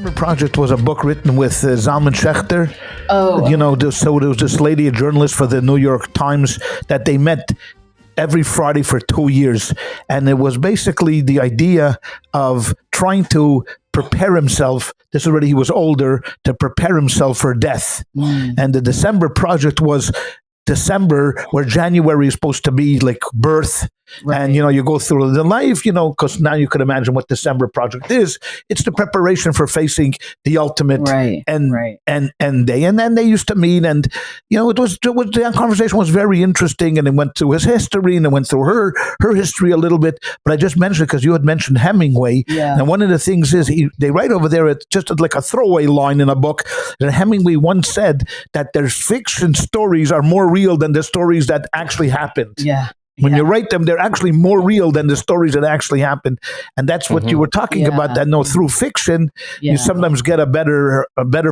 December Project was a book written with Zalman Schachter. Oh. So there was this lady, a journalist for the New York Times, that they met every Friday for 2 years. And it was basically the idea of trying to prepare himself. This is already, he was older, to prepare himself for death. And the December Project was December, where January is supposed to be like birth. Right. And, you go through the life, because now you could imagine what December Project is. It's the preparation for facing the ultimate end day. And then they used to meet, and, the conversation was very interesting, and it went through his history, and it went through her history a little bit. But I just mentioned it because you had mentioned Hemingway. Yeah. And one of the things is, they write over there, it's just like a throwaway line in a book, that Hemingway once said that their fiction stories are more real than the stories that actually happened. Yeah. When you write them, they're actually more real than the stories that actually happened. And that's what you were talking about, that through fiction, you sometimes get a better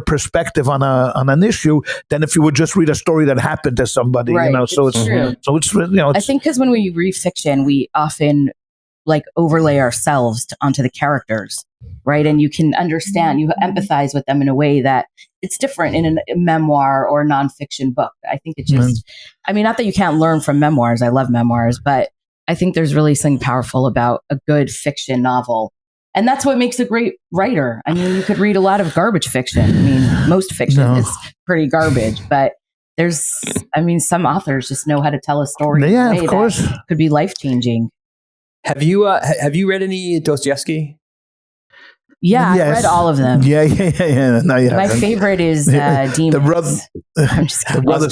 perspective on an issue than if you would just read a story that happened to somebody, So it's true. So it's I think because when we read fiction, we often overlay ourselves onto the characters, right? And you can understand, you empathize with them in a way that it's different in a memoir or a nonfiction book. I think it just, not that you can't learn from memoirs. I love memoirs, but I think there's really something powerful about a good fiction novel. And that's what makes a great writer. You could read a lot of garbage fiction. Most fiction is pretty garbage, but there's, some authors just know how to tell a story. Yeah, of course. That could be life-changing. Have you read any Dostoevsky? Yeah, yes. I read all of them. Yeah. No, my favorite is Demons. I'm just kidding. I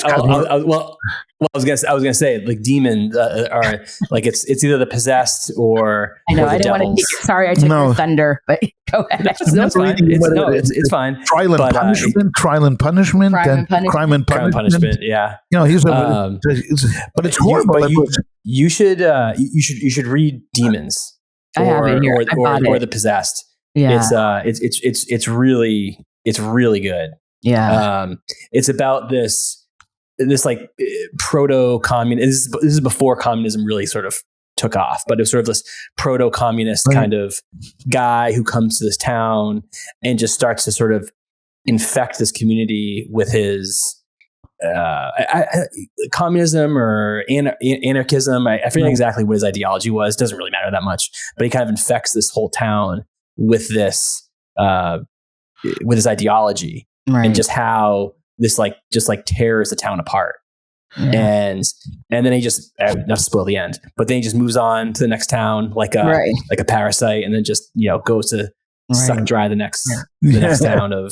was gonna say demons are it's either the possessed or I know or the I didn't want to take it. Sorry, I took your thunder, but go ahead. No, it's fine. It's fine. Trial and punishment. Crime and punishment. Yeah. He's but it's horrible. But you should read Demons. I have it here. Or the Possessed. Yeah. It's really good. Yeah. It's about this proto-communist. This is before communism really sort of took off, but it was sort of this proto-communist kind of guy who comes to this town and just starts to sort of infect this community with his communism or anarchism. I forget exactly what his ideology was. It doesn't really matter that much, but he kind of infects this whole town with this his ideology, and just how this just tears the town apart. And then he just, not to spoil the end, but then he just moves on to the next town like a parasite, and then just goes to suck dry the next town of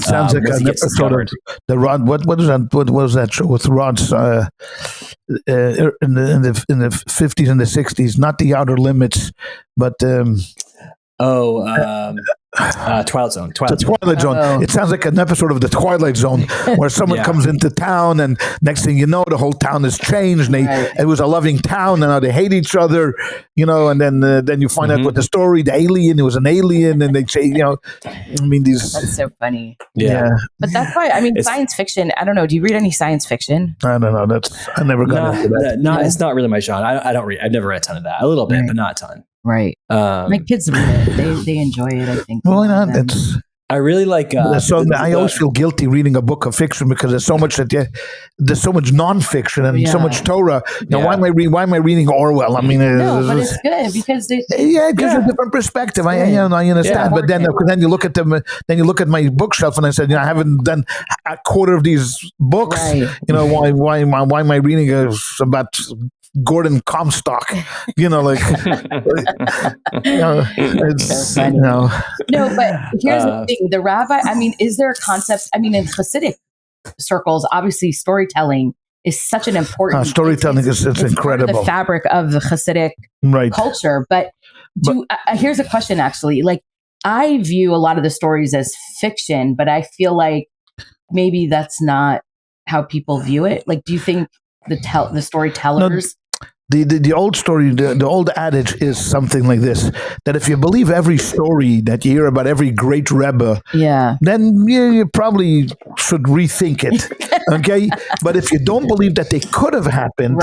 sounds like an episode of the Rod. What was that show with Rod's in the 50s and the 60s? Not The Outer Limits, but Twilight Zone. Twilight Zone. Oh. It sounds like an episode of the Twilight Zone where someone comes into town, and next thing you know, the whole town has changed. And it was a loving town, and now they hate each other, and then you find out what the story. The alien, it was an alien, and they say, these. That's so funny. Yeah. But that's why science fiction. I don't know. Do you read any science fiction? I don't know. I never got into that. No, it's not really my genre. I don't read. I've never read a ton of that. A little bit, but not a ton. Right. My kids read it. They enjoy it, I think. Well, I really like. I always feel guilty reading a book of fiction because there's so much there's so much nonfiction and so much Torah. Why am I reading Orwell? But it's good because it gives you a different perspective. I understand, but then you look at them. Then you look at my bookshelf, and I said, I haven't done a quarter of these books. Right. Why am I reading about Gordon Comstock? It's No, but here's the thing: the rabbi. Is there a concept? In Hasidic circles, obviously, storytelling is such an important. Storytelling is incredible. Part of the fabric of the Hasidic culture. But here's a question: actually, I view a lot of the stories as fiction, but I feel like maybe that's not how people view it. Do you think the storytellers? The old story, the old adage is something like this: that if you believe every story that you hear about every great Rebbe, then you probably should rethink it. Okay, but if you don't believe that they could have happened,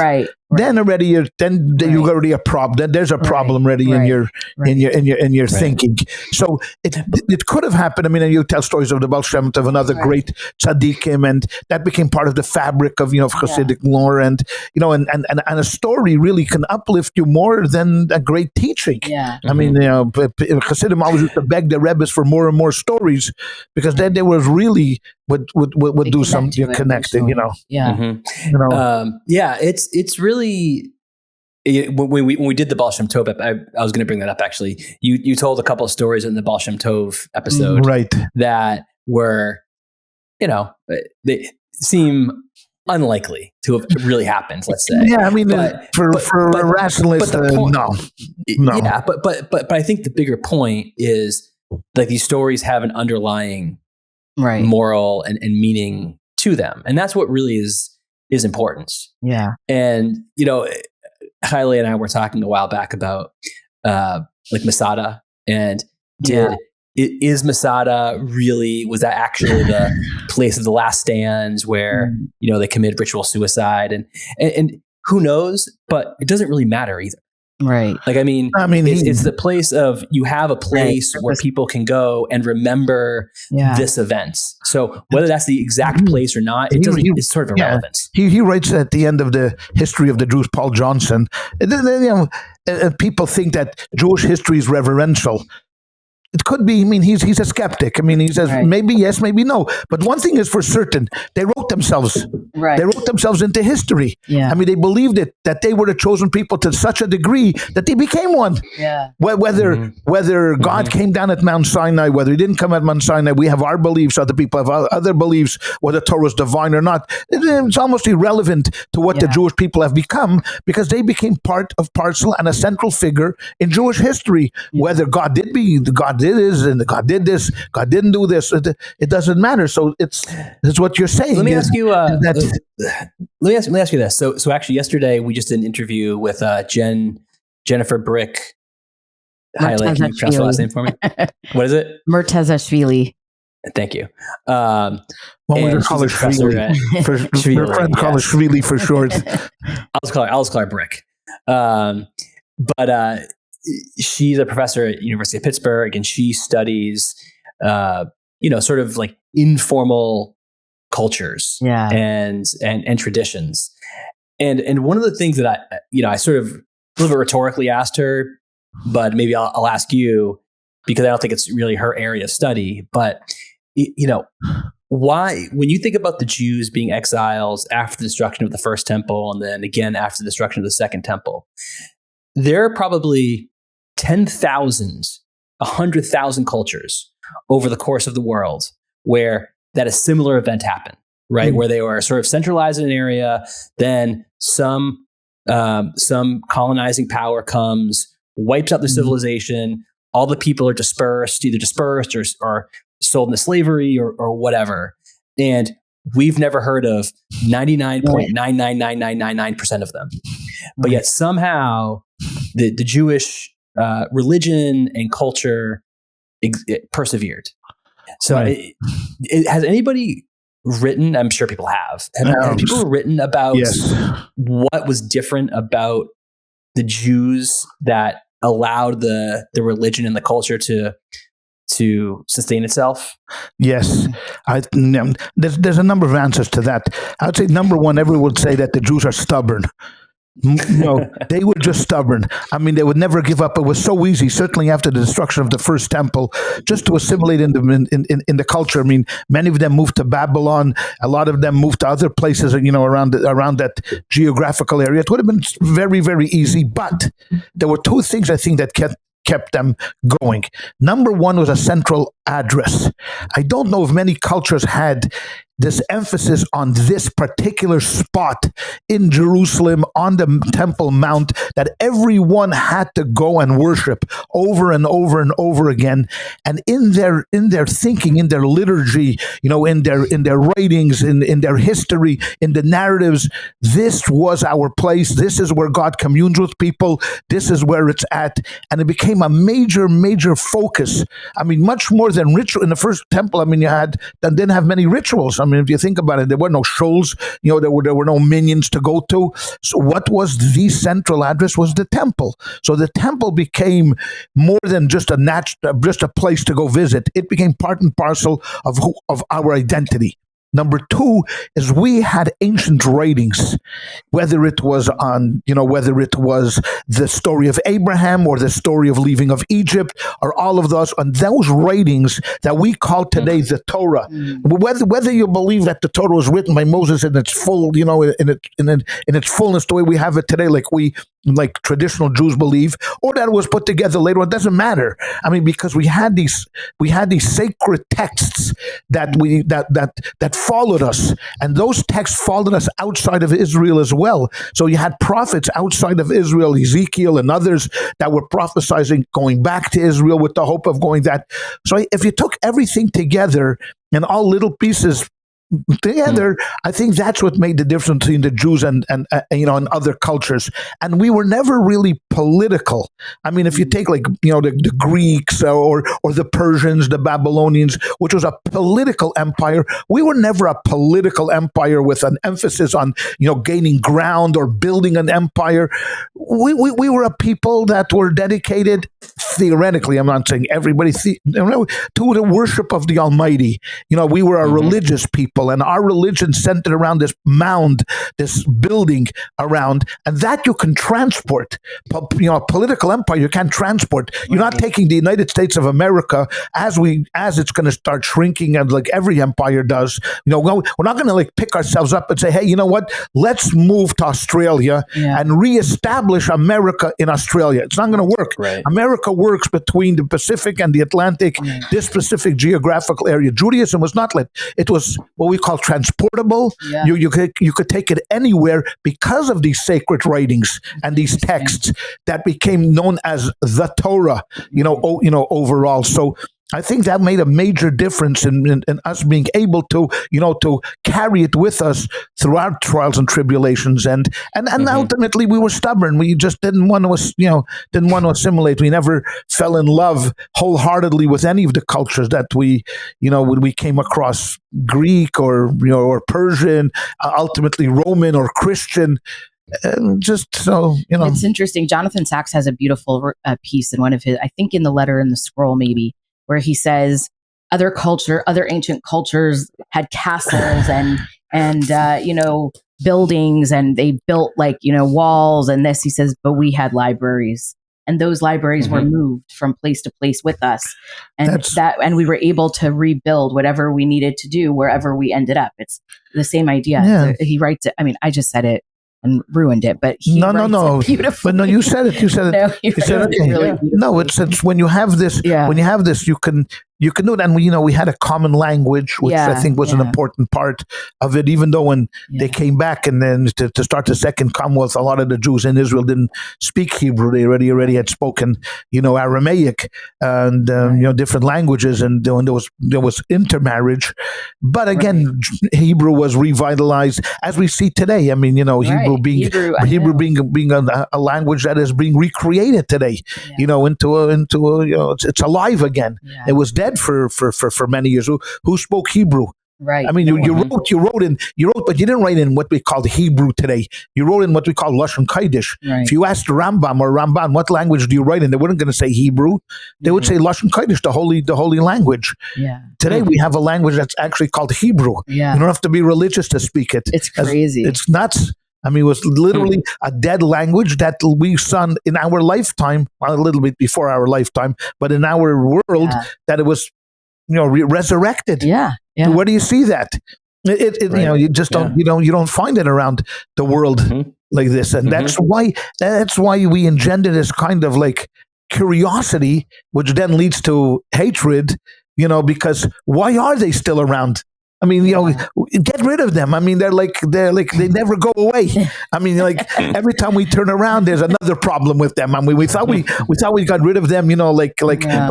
then already you already a problem. Then there's a problem already in your thinking. So it could have happened. I mean, and you tell stories of the Baal Shem Tov and other great tzaddikim, and that became part of the fabric of of Hasidic lore, and and a story really can uplift you more than a great teaching. Yeah. I mean, Hasidim always used to beg their rebbes for more and more stories, because then they was really would do some connecting. Yeah. Mm-hmm. It's really. When we did the Baal Shem Tov, I was going to bring that up actually. You told a couple of stories in the Baal Shem Tov episode, right? That were, they seem unlikely to have really happened. Let's say, yeah. I mean, for a rationalist, no. Yeah, but I think the bigger point is like these stories have an underlying moral and meaning to them, and that's what really is important. Yeah, and Haile and I were talking a while back about like Masada, and is Masada really, was that actually the place of the last stands where they committed ritual suicide, and who knows, but it doesn't really matter either. Right. Like, I mean, it's the place of, you have a place where people can go and remember this event. So whether that's the exact place or not, it's sort of irrelevant. He writes at the end of the history of the Jews, Paul Johnson, people think that Jewish history is reverential. It could be. I mean, he's a skeptic. I mean, he says maybe yes, maybe no. But one thing is for certain: they wrote themselves. Right. They wrote themselves into history. Yeah. I mean, they believed it, that they were the chosen people to such a degree that they became one. Yeah. Whether God came down at Mount Sinai, whether he didn't come at Mount Sinai, we have our beliefs. Other people have other beliefs. Whether Torah is divine or not, it's almost irrelevant to what the Jewish people have become, because they became part of, parcel, and a central figure in Jewish history. Whether God did this and God did this, God didn't do this, it doesn't matter. So it's what you're saying. Let me ask you. Let me ask you this. So actually, yesterday we just did an interview with Jennifer Brick. Highlight. Can you pronounce the last name for me? What is it? Murtazashvili. Thank you. Well, we call her Shvili. Her friend call her Shvili for short. I'll just call her Brick. But she's a professor at University of Pittsburgh, and she studies, sort of like informal cultures and traditions. And one of the things that I sort of a little bit rhetorically asked her, but maybe I'll ask you, because I don't think it's really her area of study, but why, when you think about the Jews being exiles after the destruction of the first temple, and then again after the destruction of the second temple, there are probably 10,000, 100,000 cultures over the course of the world where that a similar event happened, right? Mm-hmm. Where they were sort of centralized in an area, then some colonizing power comes, wipes out the civilization, all the people are either dispersed or sold into slavery or whatever. And we've never heard of 99.99999% of them. But yet somehow the Jewish religion and culture it persevered. So has anybody written, I'm sure people have people written about what was different about the Jews that allowed the religion and the culture to sustain itself? Yes. There's a number of answers to that. I would say number one, everyone would say that the Jews are stubborn. No, they were just stubborn. I mean, they would never give up. It was so easy, certainly after the destruction of the first temple, just to assimilate in the culture. I mean, many of them moved to Babylon. A lot of them moved to other places, around that geographical area. It would have been very, very easy. But there were two things I think that kept them going. Number one was a central address. I don't know if many cultures had this emphasis on this particular spot in Jerusalem on the Temple Mount that everyone had to go and worship over and over and over again. And in their thinking, in their liturgy, in their writings, in their history, in the narratives, this was our place. This is where God communes with people. This is where it's at. And it became a major, major focus. I mean, much more than ritual. In the first temple, I mean, didn't have many rituals. I mean, if you think about it, there were no shoals, there were no minions to go to. So what was the central address was the temple. So the temple became more than just a place to go visit. It became part and parcel of our identity. Number two is we had ancient writings, whether it was the story of Abraham or the story of leaving of Egypt or all of those, and those writings that we call today the Torah. Whether you believe that the Torah was written by Moses in its full, in its fullness, the way we have it today, like traditional Jews believe, or that it was put together later on, it doesn't matter. I mean, because we had these sacred texts that followed us, and those texts followed us outside of Israel as well. So you had prophets outside of Israel, Ezekiel and others, that were prophesying going back to Israel with the hope of going that. So if you took everything together and all little pieces together, I think that's what made the difference between the Jews and other cultures. And we were never really political. I mean, if you take the Greeks or the Persians, the Babylonians, which was a political empire, we were never a political empire with an emphasis on gaining ground or building an empire. We were a people that were dedicated, theoretically, I'm not saying everybody, to the worship of the Almighty. We were a religious people. And our religion centered around this mound, this building around, and that you can transport. A political empire you can't transport. You're not taking the United States of America as it's going to start shrinking, and like every empire does. We're not going to pick ourselves up and say, hey, you know what? Let's move to Australia and reestablish America in Australia. It's not going to work. Right. America works between the Pacific and the Atlantic, this specific geographical area. Judaism was not it was what we call transportable. Yeah. You could take it anywhere because of these sacred writings and these texts that became known as the Torah. Overall. So I think that made a major difference in us being able to carry it with us through our trials and tribulations, and ultimately we were stubborn. We just didn't want to assimilate. We never fell in love wholeheartedly with any of the cultures that we came across, Greek or Persian, ultimately Roman or Christian. Just so it's interesting. Jonathan Sacks has a beautiful piece in one of his, I think in the Letter in the Scroll, maybe, where he says other ancient cultures had castles and buildings, and they built walls and this. He says, but we had libraries, and those libraries were moved from place to place with us, and we were able to rebuild whatever we needed to do wherever we ended up. It's the same idea. Yeah. So he writes it. I mean, I just said it and ruined it, but no. Beautiful. But no, you said it. You said it. You said it. Really no, it's when you have this. Yeah. When you have this, you can do it. And we had a common language, which I think was an important part of it. Even though when they came back and then to start the Second Commonwealth, a lot of the Jews in Israel didn't speak Hebrew. They already had spoken Aramaic and different languages, and there was intermarriage. But again, Hebrew was revitalized, as we see today. I mean, Hebrew being a language that is being recreated today. It's alive again. Yeah. It was dead for many years. Who spoke Hebrew? Right. I mean, you wrote, but you didn't write in what we call Hebrew today. You wrote in what we call Lashon Kodesh. Right. If you asked Rambam or Ramban, what language do you write in? They weren't going to say Hebrew. They would say Lashon Kodesh, the holy language. Yeah. Today we have a language that's actually called Hebrew. Yeah. You don't have to be religious to speak it. It's crazy. It's nuts. I mean, it was literally a dead language that we saw in our lifetime, well, a little bit before our lifetime, but in our world, that it was, resurrected. Yeah. Yeah. Where do you see that? You just don't, you don't find it around the world like this. And that's why we engender this kind of curiosity, which then leads to hatred, because why are they still around? I mean, get rid of them. I mean, they never go away. I mean, every time we turn around, there's another problem with them. I mean, we thought we got rid of them, by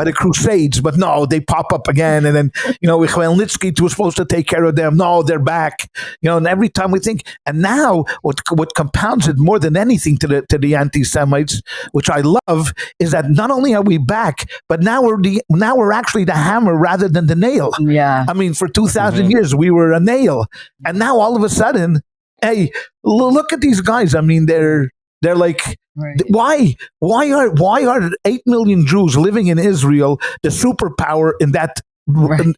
the Crusades, but no, they pop up again. And then, Khmelnytsky was supposed to take care of them. No, they're back. And every time we think, and now what compounds it more than anything to the anti-Semites, which I love, is that not only are we back, but now we're actually the hammer rather than the nail. Yeah. I mean, for 2,000 years. years we were a nail, and now all of a sudden, hey, look at these guys. I mean, they're like, Right. why are 8 million Jews living in Israel the superpower in that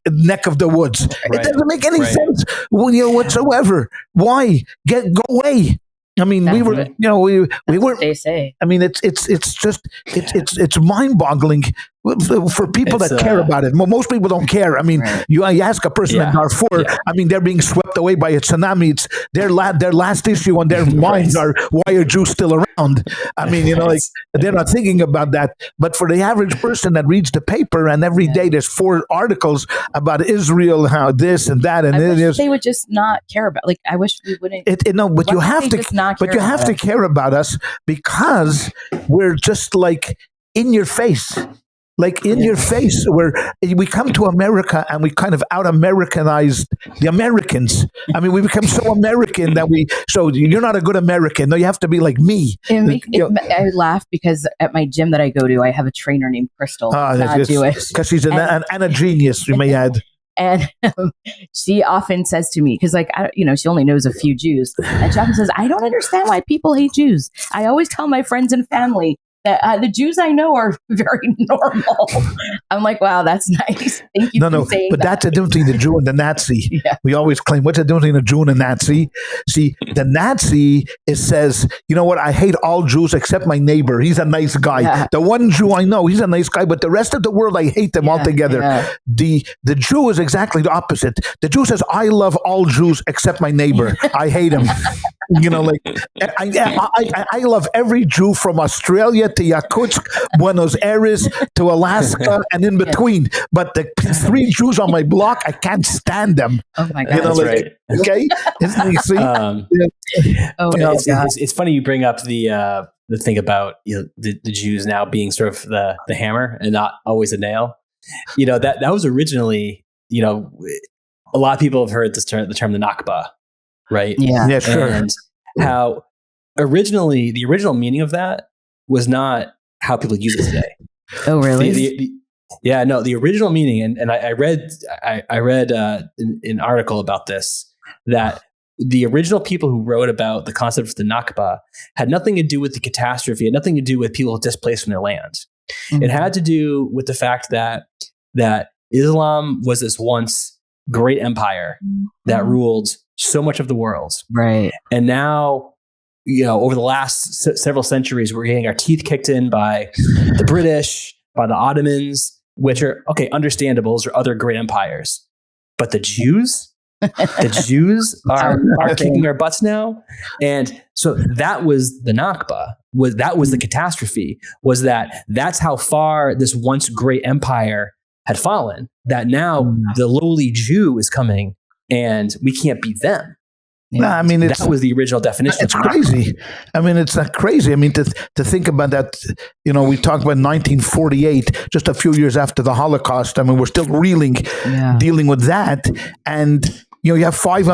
neck of the woods? Right. It doesn't make any sense, whatsoever. Why go away? I mean, That's we were, what- we That's were. what they say. I mean, it's mind-boggling for people that care about it. Most people don't care. I mean, Right. you ask a person in Darfur. I mean, they're being swept away by a tsunami. It's their last issue on their minds are, why are Jews still around? I mean, like they're not thinking about that. But for the average person that reads the paper and every day there's 4 articles about Israel, how this and that, and I wish they would just not care about. Like, I wish we wouldn't. but you have to. But you have to care about us because we're just like in your face. Like in your face, where we come to America and we kind of out-Americanized the Americans. I mean, we become so American that so you're not a good American. No, you have to be like me. I laugh because at my gym that I go to, I have a trainer named Crystal. Not Jewish. Because she's and a genius, you may add. And she often says to me, because she only knows a few Jews, and she often says, I don't understand why people hate Jews. I always tell my friends and family that the Jews I know are very normal. I'm like, wow, that's nice. Thank you for saying but that's the difference between the Jew and the Nazi. We always claim, what's the difference between a Jew and a Nazi? See, the Nazi says, you know what, I hate all Jews except my neighbor. He's a nice guy. Yeah. The one Jew I know, he's a nice guy, but the rest of the world, I hate them altogether. Yeah. The Jew is exactly the opposite. The Jew says, I love all Jews except my neighbor. I hate him. Like I love every Jew from Australia to Yakutsk, Buenos Aires to Alaska, and in between. But the 3 Jews on my block, I can't stand them. Oh my God, that's right. Okay, you see? It's funny you bring up the thing about the Jews now being sort of the hammer and not always a nail. That was originally a lot of people have heard the term the Nakba. Right. Yeah, sure. And how the original meaning of that was not how people use it today. Oh, really? The original meaning, and I read an article about this, that the original people who wrote about the concept of the Nakba had nothing to do with the catastrophe, had nothing to do with people displaced from their land. Mm-hmm. It had to do with the fact that Islam was this once great empire that ruled so much of the world. Right. And now, over the last several centuries, we're getting our teeth kicked in by the British, by the Ottomans, which are, understandable. Those are other great empires. But the Jews are kicking our butts now. And so that was the Nakba. That was the catastrophe, that's how far this once great empire had fallen, that now the lowly Jew is coming and we can't beat them. I mean, that was the original definition. It's crazy. I mean, it's not crazy. I mean, to think about that, we talk about 1948, just a few years after the Holocaust. I mean, we're still reeling, dealing with that. And, you have 5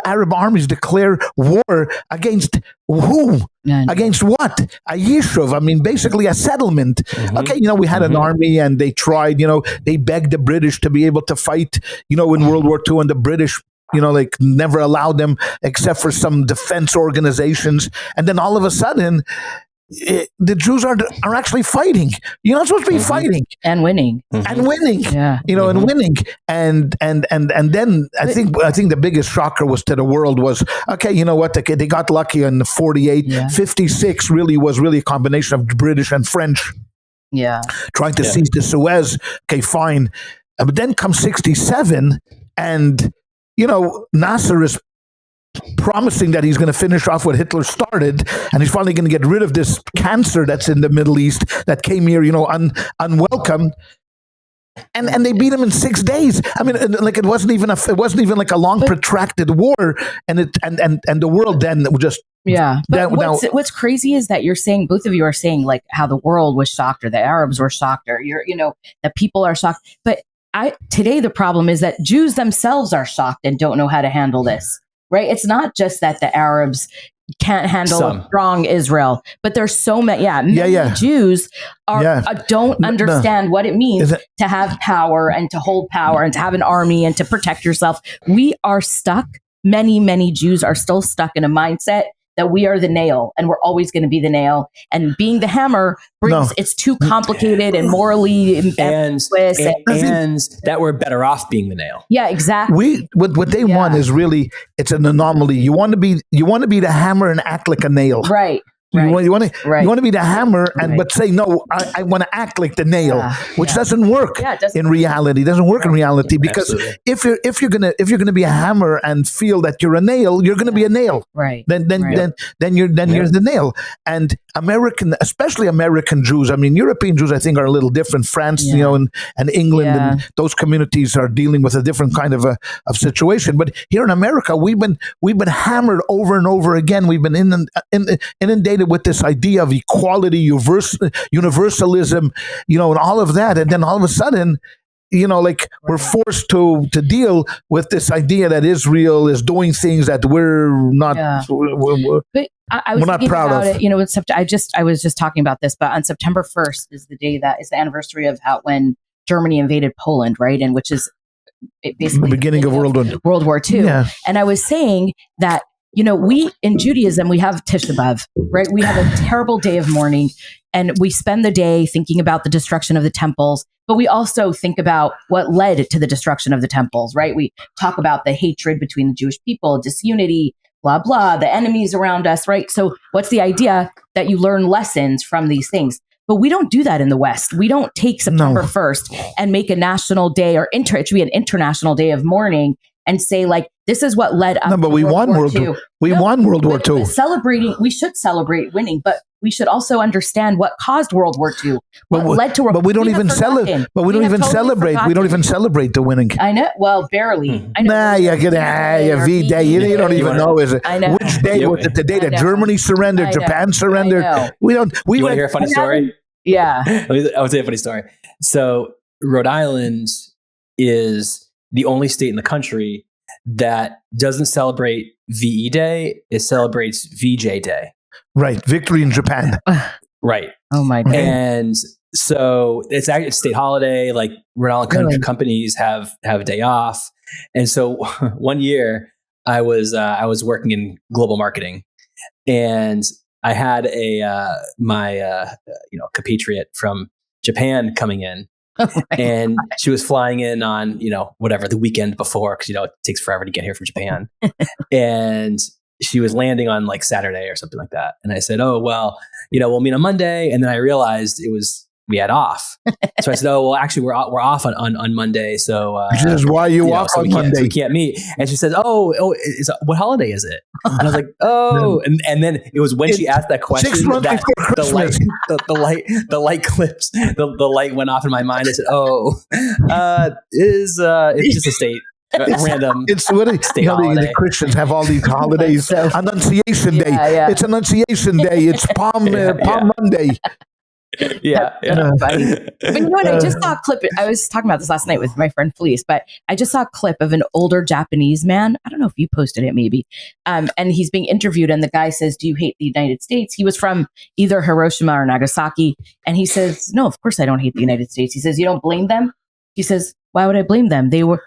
Arab armies declare war against whom? Against what? A yishuv. I mean, basically a settlement. Mm-hmm. Okay, we had an army and they tried, they begged the British to be able to fight, in World War II, and the British never allowed them except for some defense organizations. And then all of a sudden, the Jews are actually fighting. You're not supposed to be fighting and winning, and winning. Yeah, and winning. And then I think the biggest shocker was to the world was, okay, you know what? They got lucky in 48. Yeah. 56 was really a combination of British and French. Yeah, trying to seize the Suez. Okay, fine. But then comes 67, and Nasser is promising that he's going to finish off what Hitler started, and he's finally going to get rid of this cancer that's in the Middle East that came here, unwelcome. And they beat him in 6 days. I mean, like it wasn't even like a long protracted war, and the world then just But what's crazy is that you're saying, both of you are saying, like, how the world was shocked or the Arabs were shocked or that people are shocked, but today the problem is that Jews themselves are shocked and don't know how to handle this. Right? It's not just that the Arabs, can't handle Some. a strong Israel. But there's so many, many Jews don't understand what it means to have power and to hold power and to have an army and to protect yourself. We are stuck. Many, many Jews are still stuck in a mindset that we are the nail and we're always going to be the nail. And being the hammer brings it's too complicated and morally and that we're better off being the nail. Yeah, exactly. What they want is really, it's an anomaly. You want to be the hammer and act like a nail. Right. You want to be the hammer, but say no. I want to act like the nail, which doesn't work in reality. Doesn't work in reality because if you're gonna be a hammer and feel that you're a nail, you're gonna be a nail. Right. Then you're the nail. And especially American Jews. I mean, European Jews, I think, are a little different. France, and England, and those communities are dealing with a different kind of situation. But here in America, we've been hammered over and over again. We've been inundated with this idea of equality, universalism, and all of that, and then all of a sudden, we're forced to deal with this idea that Israel is doing things that we're not. But I was not proud about of. It. I was just talking about this, but on September 1st is the day that is the anniversary of when Germany invaded Poland, right, and which is basically the beginning of World War II. Yeah. And I was saying that. We in Judaism, we have Tisha B'Av, right? We have a terrible day of mourning and we spend the day thinking about the destruction of the temples, but we also think about what led to the destruction of the temples, right? We talk about the hatred between the Jewish people, disunity, blah, blah, the enemies around us, right? So what's the idea? That you learn lessons from these things. But we don't do that in the West. We don't take September 1st and make a national day it should be an international day of mourning and say this is what led up. No, but we won World War II. We won World War II. We should celebrate winning, but we should also understand what caused World War II. What led to. But we don't even celebrate. But we don't even celebrate. We don't even celebrate the winning. I know. Well, barely. I know. V-Day. You don't even know. Is it? I know. Which day was it? The day that Germany surrendered, Japan surrendered. We don't. You want to hear a funny story? Yeah. I would say a funny story. So Rhode Island is the only state in the country that doesn't celebrate VE Day. It celebrates VJ Day. Right. Victory in Japan. Right. Oh my God. And so it's actually a state holiday. Like Rhode Island companies have a day off. And so one year I was working in global marketing and I had my compatriot from Japan coming in. And she was flying in on, whatever, the weekend before, because, it takes forever to get here from Japan. And she was landing on Saturday or something like that. And I said, oh, well, we'll meet on Monday. And then I realized we had off. So I said, oh, well, actually, we're off on Monday. So this is why you off on Monday. So we can't meet. And she said, what holiday is it? And I was like, oh, and then it was when she asked that question 6 months that before Christmas. the light clips, the light went off in my mind. I said, it's just a state. Random. It's what the Christians have all these holidays. Annunciation Day. Yeah. It's Annunciation Day. It's Palm Monday. Yeah. But you know what? I just saw a clip. I was talking about this last night with my friend Felice, but I just saw a clip of an older Japanese man. I don't know if you posted it, maybe. And he's being interviewed, and the guy says, "Do you hate the United States?" He was from either Hiroshima or Nagasaki, and he says, "No, of course I don't hate the United States." He says, "You don't blame them?" He says, "Why would I blame them? They won.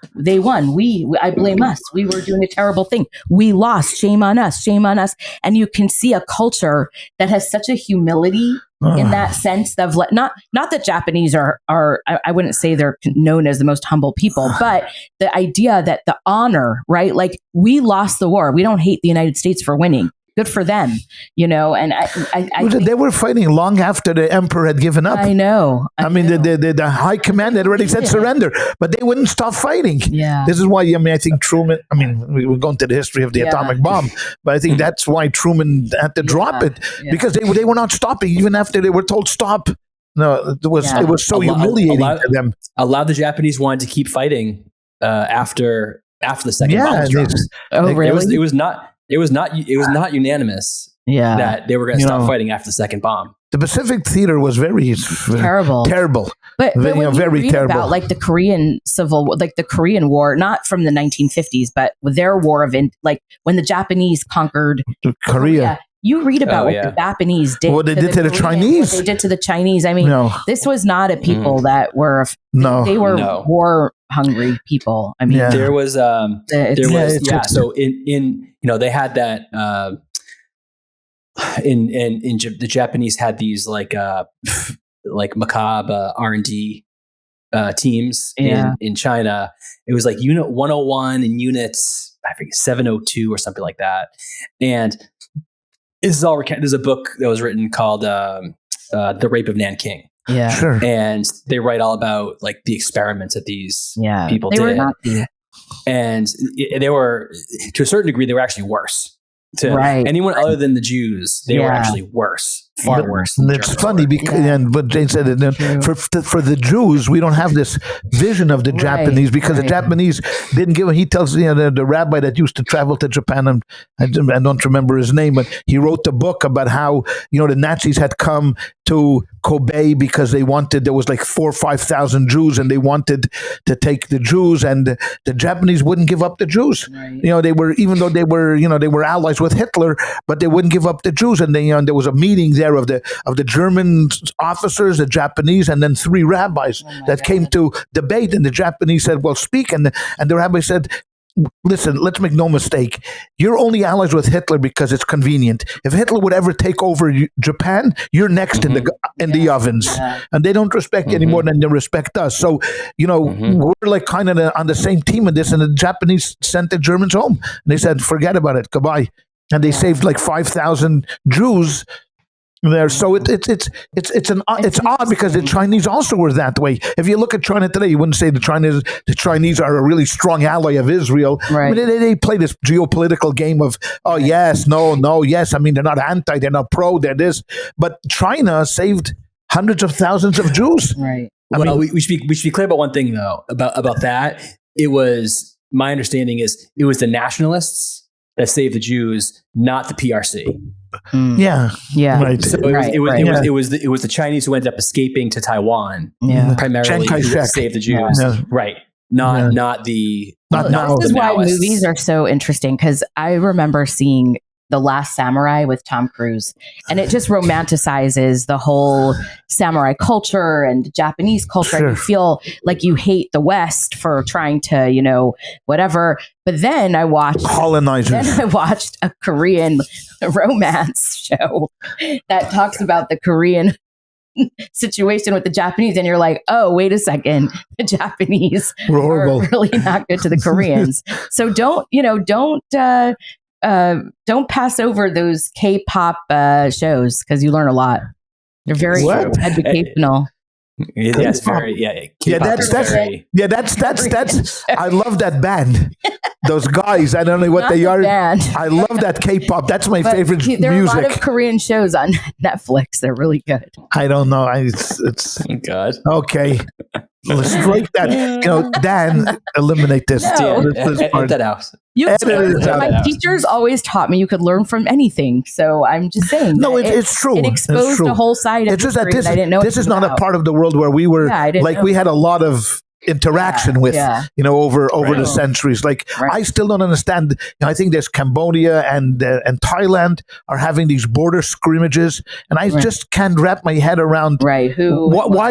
I blame us. We were doing a terrible thing. We lost. Shame on us. Shame on us." And you can see a culture that has such a humility in that sense of not that Japanese are I wouldn't say they're known as the most humble people, but the idea that the honor, right? We lost the war. We don't hate the United States for winning. Good for them, And I they were fighting long after the emperor had given up. I know. I mean, the high command had already said surrender, but they wouldn't stop fighting. Yeah. This is why, I think Truman, we were going to the history of the atomic bomb, but I think that's why Truman had to drop it because they were not stopping even after they were told stop. No, it was so humiliating to them. A lot of the Japanese wanted to keep fighting after the second bomb was dropped. Oh, really? It was not unanimous that they were going to stop fighting after the second bomb. The Pacific Theater was very Terrible. But when you very read terrible. about like the Korean the Korean War, not from the 1950s, but their war of like when the Japanese conquered Korea. You read about what the Japanese did. What they did to the Chinese. What they did to the Chinese. I mean, this was not a people that were. They were war hungry people. I mean, there was. So in they had that. The Japanese had these like macabre R&D teams in China. It was like Unit 101 and units, I forget, 702 or something like that. And this is all there's a book that was written called The Rape of Nanking. Yeah, sure. And they write all about like the experiments that these people they did. Were Nazi. And they were, to a certain degree, they were actually worse. To anyone other than the Jews, they were actually worse, far worse. And it's funny because, but Jane said it. For the Jews, we don't have this vision of the Japanese because the Japanese didn't give. He tells the rabbi that used to travel to Japan, and I don't remember his name, but he wrote the book about how the Nazis had come to Kobe because they wanted. There was like 4,000 or 5,000 Jews, and they wanted to take the Jews, and the Japanese wouldn't give up the Jews. Right. They were, even though they were allies with Hitler, but they wouldn't give up the Jews. And there was a meeting there of the German officers, the Japanese, and then 3 rabbis that came to debate. And the Japanese said, "Well, speak." And the rabbi said, "Listen, let's make no mistake. You're only allies with Hitler because it's convenient. If Hitler would ever take over Japan, you're next in the ovens, and they don't respect you any more than they respect us. So, we're like kind of on the same team in this." And the Japanese sent the Germans home, and they said, "Forget about it, goodbye." And they saved like 5,000 Jews there. So it's odd because the Chinese also were that way. If you look at China today, you wouldn't say the Chinese are a really strong ally of Israel. Right. I mean, they play this geopolitical game of yes, no, yes. I mean, they're not anti, they're not pro, they're this. But China saved hundreds of thousands of Jews. Right. We should be clear about one thing though about that. It was, my understanding is it was the nationalists that saved the Jews, not the PRC. Yeah. Right. So it was the Chinese who ended up escaping to Taiwan. Primarily to save the Jews. Right. Not the. This is why movies are so interesting, because I remember seeing The Last Samurai with Tom Cruise, and it just romanticizes the whole samurai culture and Japanese culture. Sure. And you feel like you hate the West for trying to, whatever. But then I watched a Korean romance show that talks about the Korean situation with the Japanese, and you're like, oh, wait a second, the Japanese are really not good to the Koreans. So don't pass over those K-pop shows, because you learn a lot. They're very educational. That's very that's I love that band. Those guys, I don't know what they are. I love that K-pop. That's my favorite music. There are a lot of Korean shows on Netflix. They're really good. I don't know. It's God. Okay. Let's strike that. Dan, eliminate this. Edit that out. My teachers always taught me you could learn from anything. So I'm just saying. No, it's true. It exposed a whole side of history that I didn't know. This is not a part of the world where we were we had a lot of interaction with over the centuries. I still don't understand. I think there's Cambodia and Thailand are having these border scrimmages, and I just can't wrap my head around why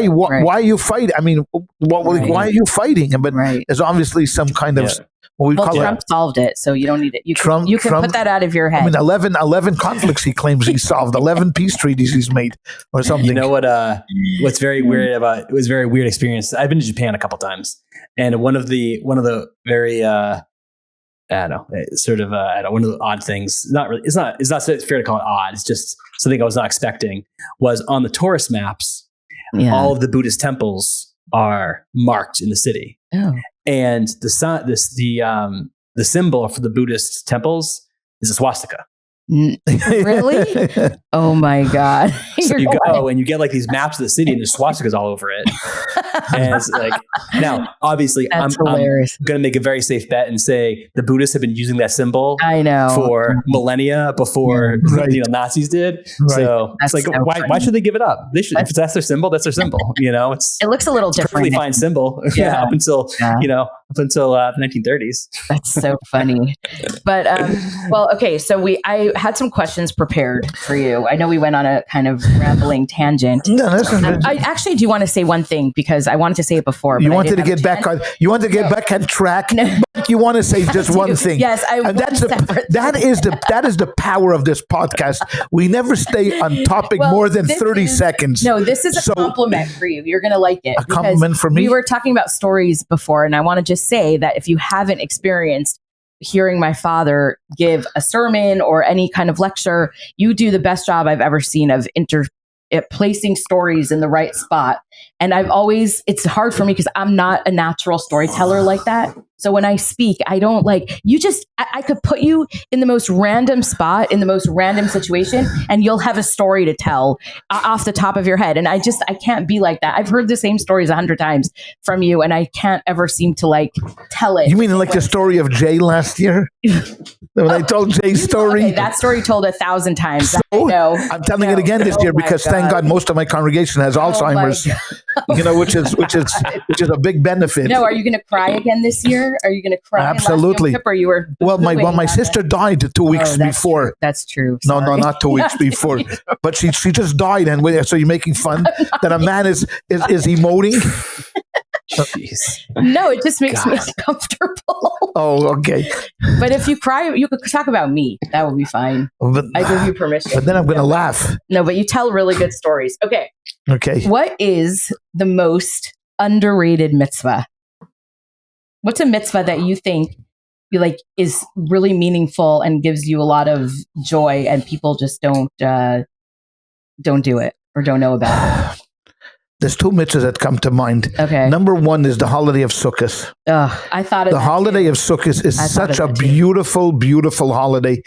are you fighting? I mean, why are you fighting? But there's obviously some kind of Trump solved it, so you don't need it. You can put that out of your head. I mean, 11 conflicts he claims he solved, 11 peace treaties he's made, or something. You know what? What's very weird about it was a very weird experience. I've been to Japan a couple times, and one of the very I don't know, one of the odd things. Not really. It's not fair to call it odd. It's just something I was not expecting. Was on the tourist maps. All of the Buddhist temples are marked in the city. Oh. And the symbol for the Buddhist temples is a swastika. Really? Oh my God. So you go and you get like these maps of the city and there's swastikas all over it. And it's like, now, obviously, I'm going to make a very safe bet and say the Buddhists have been using that symbol for millennia before Nazis did. Right. So it's like, why should they give it up? They should. If that's their symbol, that's their symbol. It looks a little different. Perfectly fine symbol up until the 1930s. That's so funny. But okay. So I had some questions prepared for you. I know we went on a kind of rambling tangent. No, I actually do want to say one thing because I wanted to say it before. You wanted to get back on. You wanted to get back on track. No. You want to say just one thing. Yes, that is the power of this podcast. We never stay on topic more than 30 seconds. No, this is a compliment for you. You're going to like it. A compliment for me. We were talking about stories before, and I want to just say that if you haven't experienced hearing my father give a sermon or any kind of lecture, you do the best job I've ever seen of placing stories in the right spot. And it's hard for me because I'm not a natural storyteller like that. So when I speak, I don't I could put you in the most random spot, in the most random situation, and you'll have a story to tell off the top of your head. And I can't be like that. I've heard the same stories 100 times from you, and I can't ever seem to tell it. You mean like the story of Jay last year? When I told Jay's story? Okay, that story told 1,000 times. So, I'm telling it again this year because thank God most of my congregation has Alzheimer's, which is a big benefit. No, are you going to cry again this year? Are you going to cry? Absolutely. You were my sister died 2 weeks before. That's true. Sorry. No, not 2 weeks before. But she just died, and so you're making fun that a man is emoting. Jeez. No, it just makes me uncomfortable. Oh, okay. But if you cry, you could talk about me. That would be fine. I give you permission. But then I'm going to laugh. No, but you tell really good stories. Okay. What is the most underrated mitzvah? What's a mitzvah that you think is really meaningful and gives you a lot of joy, and people just don't do it or don't know about it? There's two mitzvahs that come to mind. Okay. Number one is the holiday of Sukkot. I thought of the holiday of Sukkot is such a beautiful, beautiful holiday.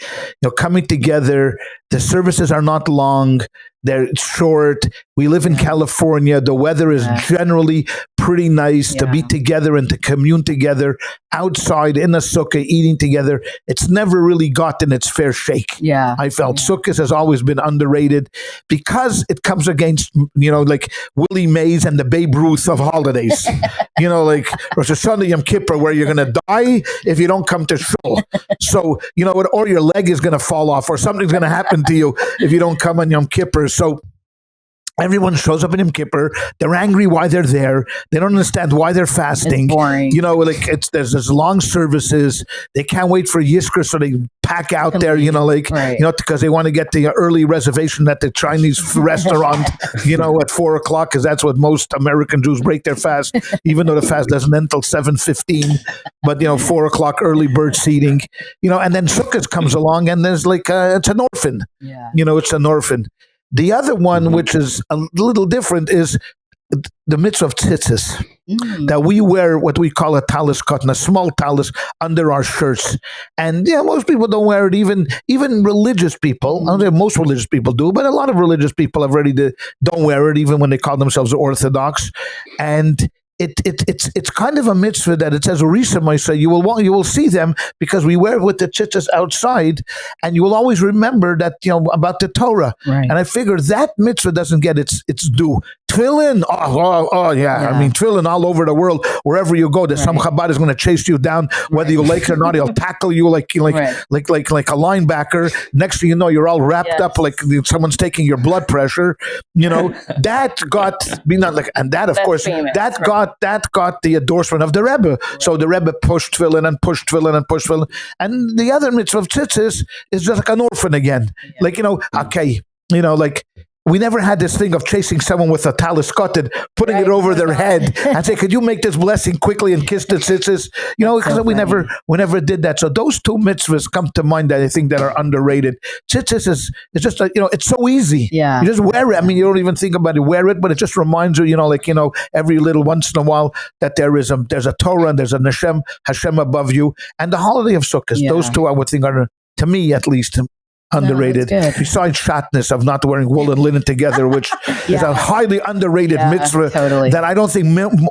Coming together. The services are not long. They're short. We live in California. The weather is generally pretty nice to be together and to commune together outside in a sukkah, eating together. It's never really gotten its fair shake. I felt Sukkot has always been underrated because it comes against, like Willie Mays and the Babe Ruth of holidays. Like Rosh Hashanah, Yom Kippur, where you're going to die if you don't come to shul. So, or your leg is going to fall off or something's going to happen to you if you don't come on Yom Kippur. So everyone shows up in Yom Kippur. They're angry why they're there. They don't understand why they're fasting. It's boring. There's long services. They can't wait for Yizkor, so they pack out there. Because they want to get the early reservation at the Chinese restaurant. At 4 o'clock, because that's what most American Jews break their fast, even though the fast doesn't end until 7:15. But 4 o'clock early bird seating. And then Sukkot comes along, and there's it's an orphan. It's an orphan. The other one, which is a little different, is the mitzvah of tzitzis, that we wear what we call a talis cotton, a small talis under our shirts. And most people don't wear it, even religious people. I don't say most religious people do, but a lot of religious people don't wear it, even when they call themselves Orthodox. And it's kind of a mitzvah that it says Orisa Moisa. You will see them because we wear it with the tzitzis outside, and you will always remember that about the Torah. Right. And I figure that mitzvah doesn't get its due. Tefillin, yeah. I mean, tefillin all over the world, wherever you go. There's some Chabad is going to chase you down, whether you like it or not. He'll tackle you like a linebacker. Next thing you know, you're all wrapped up like someone's taking your blood pressure. That got and that of course famous. That got the endorsement of the Rebbe. Right. So the Rebbe pushed tefillin and pushed tefillin and pushed tefillin. And the other mitzvah of tzitzis is just like an orphan again. We never had this thing of chasing someone with a talis cotton, putting it over their head and say, could you make this blessing quickly and kiss the tzitzis? Because we never did that. So those two mitzvahs come to mind that I think that are underrated. Tzitzis is just it's so easy. Yeah. You just wear it. I mean, you don't even think about it, wear it, but it just reminds you, every little once in a while that there's a Torah and there's a Hashem above you. And the holiday of Sukkot, those two I would think are, to me at least, underrated. that's good. Besides shatness of not wearing wool and linen together, which is a highly underrated mitzvah totally. that I don't think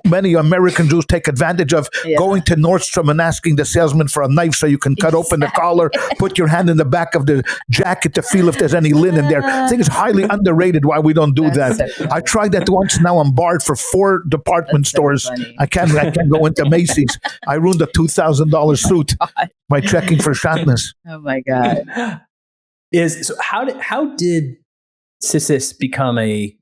many American Jews take advantage of. Going to Nordstrom and asking the salesman for a knife so you can cut open the collar, put your hand in the back of the jacket to feel if there's any linen there. I think it's highly underrated why we don't do that. So I tried that once. Now I'm barred for 4 department stores. Funny. I can't go into Macy's. I ruined a $2,000 suit by checking for shatness. Oh my God. So how did tzitzis become a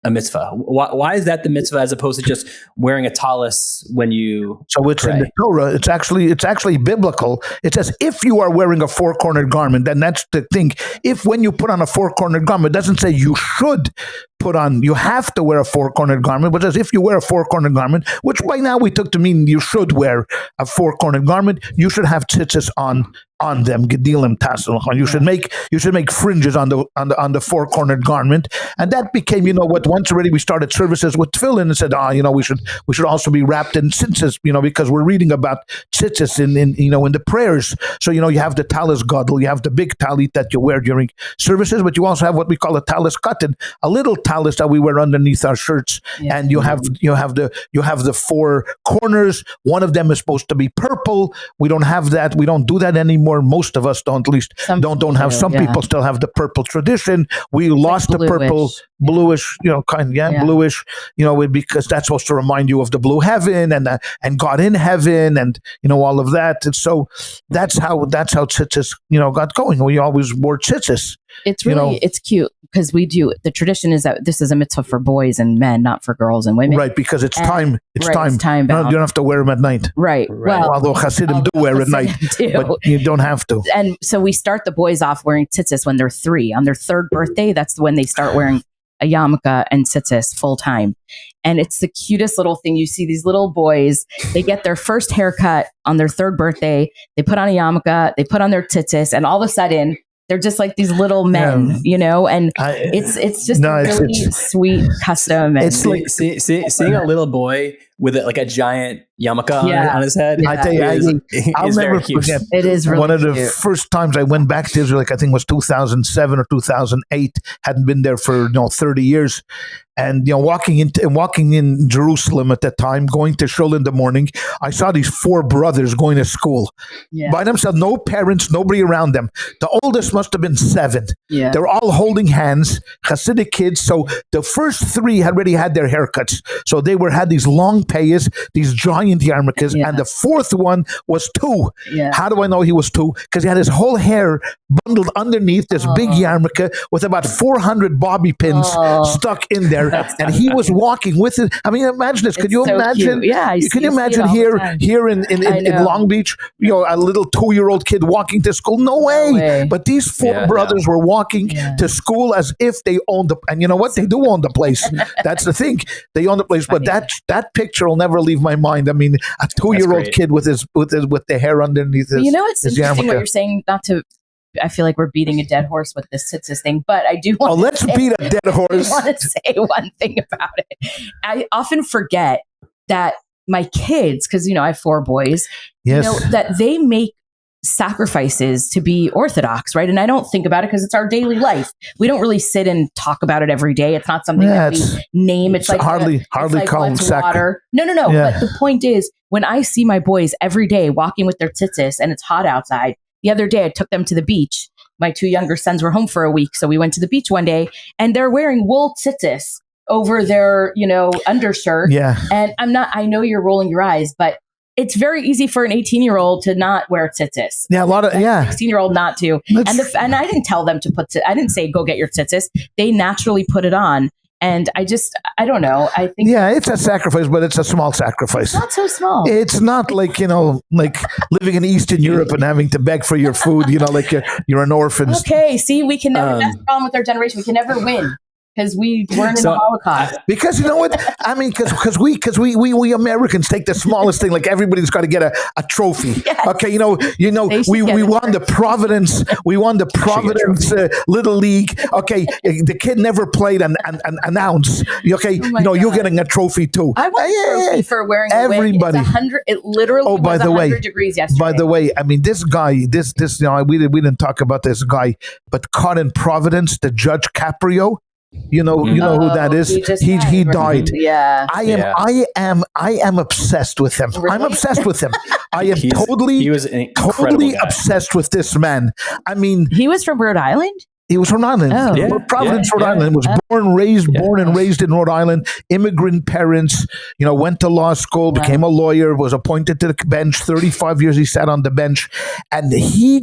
mitzvah? Why is that the mitzvah as opposed to just wearing a tallis when you So it's pray? in the Torah. It's actually biblical. It says if you are wearing a 4-cornered garment, then that's the thing. If when you put on a 4-cornered garment, it doesn't say you should put on, you have to wear a 4-cornered garment, but as if you wear a 4-cornered garment, which by now we took to mean you should wear a 4-cornered garment, you should have tzitzis on them, gedilim tassel. You should make fringes on the 4-cornered garment, and that became, what, once already we started services with tefillin and said, we should also be wrapped in tzitzis, because we're reading about tzitzis in the prayers. So you have the talis gadol, you have the big talit that you wear during services, but you also have what we call a talis katan, a little talis that we wear underneath our shirts, and you have the 4 corners. One of them is supposed to be purple. We don't have that. We don't do that anymore. Most of us don't. At least don't have. Some people still have the purple tradition. We lost the purple, bluish, bluish. Because that's supposed to remind you of the blue heaven and God in heaven and all of that. And so that's how tzitzis got going. We always wore tzitzis. It's really, it's cute because the tradition is that this is a mitzvah for boys and men, not for girls and women. Right, because it's time. It's right, time. Bound. You don't have to wear them at night. Right. Well, although Hasidim do wear at night, but you don't have to. And so we start the boys off wearing tzitzis when they're 3. On their 3rd birthday, that's when they start wearing a yarmulke and tzitzis full time. And it's the cutest little thing. You see these little boys, they get their first haircut on their 3rd birthday. They put on a yarmulke, they put on their tzitzis, and all of a sudden, they're just like these little men, and it's just a really sweet custom. And it's like seeing a little boy with a giant yarmulke on his head. I tell you, I'll never forget. It is really one of the cute. first times I went back to Israel. I think it was 2007 or 2008. Hadn't been there for 30 years. And walking in Jerusalem at that time, going to shul in the morning, I saw these 4 brothers going to school by themselves, no parents, nobody around them. The oldest must have been 7. Yeah. They're all holding hands, Hasidic kids. So the first 3 already had their haircuts. So they had these long payas, these giant yarmulkes, and the 4th one was 2. Yeah. How do I know he was 2? Because he had his whole hair bundled underneath this big yarmulke with about 400 bobby pins stuck in there. And he was walking with it. I mean, imagine this. Could you imagine? Cute. Yeah, can you imagine here in Long Beach, a little 2-year-old kid walking to school? No way. But these 4 brothers were walking to school as if they owned the. And you know what? They do own the place. That's the thing. They own the place. But that picture will never leave my mind. I mean, a 2-year-old kid with the hair underneath his. It's interesting what you're saying. I feel like we're beating a dead horse with this tzitzis thing, but I do want let's beat a dead horse. I want to say one thing about it. I often forget that my kids, because I have 4 boys, that they make sacrifices to be Orthodox, right? And I don't think about it because it's our daily life. We don't really sit and talk about it every day. It's not something that we name. It's like hardly called water. No. But the point is, when I see my boys every day walking with their tzitzis and it's hot outside. The other day, I took them to the beach. My 2 younger sons were home for a week, so we went to the beach one day, and they're wearing wool tzitzis over their, undershirt. Yeah. And I know you're rolling your eyes, but it's very easy for an 18-year-old to not wear tzitzis. Yeah, a lot of 16-year-old not to. And I didn't tell them to I didn't say go get your tzitzis. They naturally put it on. And I don't know. I think it's a sacrifice, but it's a small sacrifice. It's not so small. It's not like like living in Eastern Europe and having to beg for your food. Like you're an orphan. Okay, see, we can never. That's the problem with our generation. We can never win. because we weren't in the Holocaust. Because you know what I mean, because we Americans take the smallest thing, like everybody's got to get a trophy. Yes. Okay, we won the Providence Little League. Okay, the kid never played an ounce. Okay, you're getting a trophy too. I want a trophy for wearing everybody. A wig. It's 100. It literally was 100 degrees yesterday. By the way, I mean this guy. This we didn't talk about this guy, but caught in Providence, the Judge Caprio. You know who that is. He died. Yeah. I am obsessed with him. Really? I'm obsessed with him. I am totally obsessed with this man. I mean, he was from Rhode Island. He was from Rhode Island. Oh. Providence, Rhode Island. Was born and raised in Rhode Island. Immigrant parents. Went to law school, became a lawyer, was appointed to the bench. 35 years he sat on the bench, and he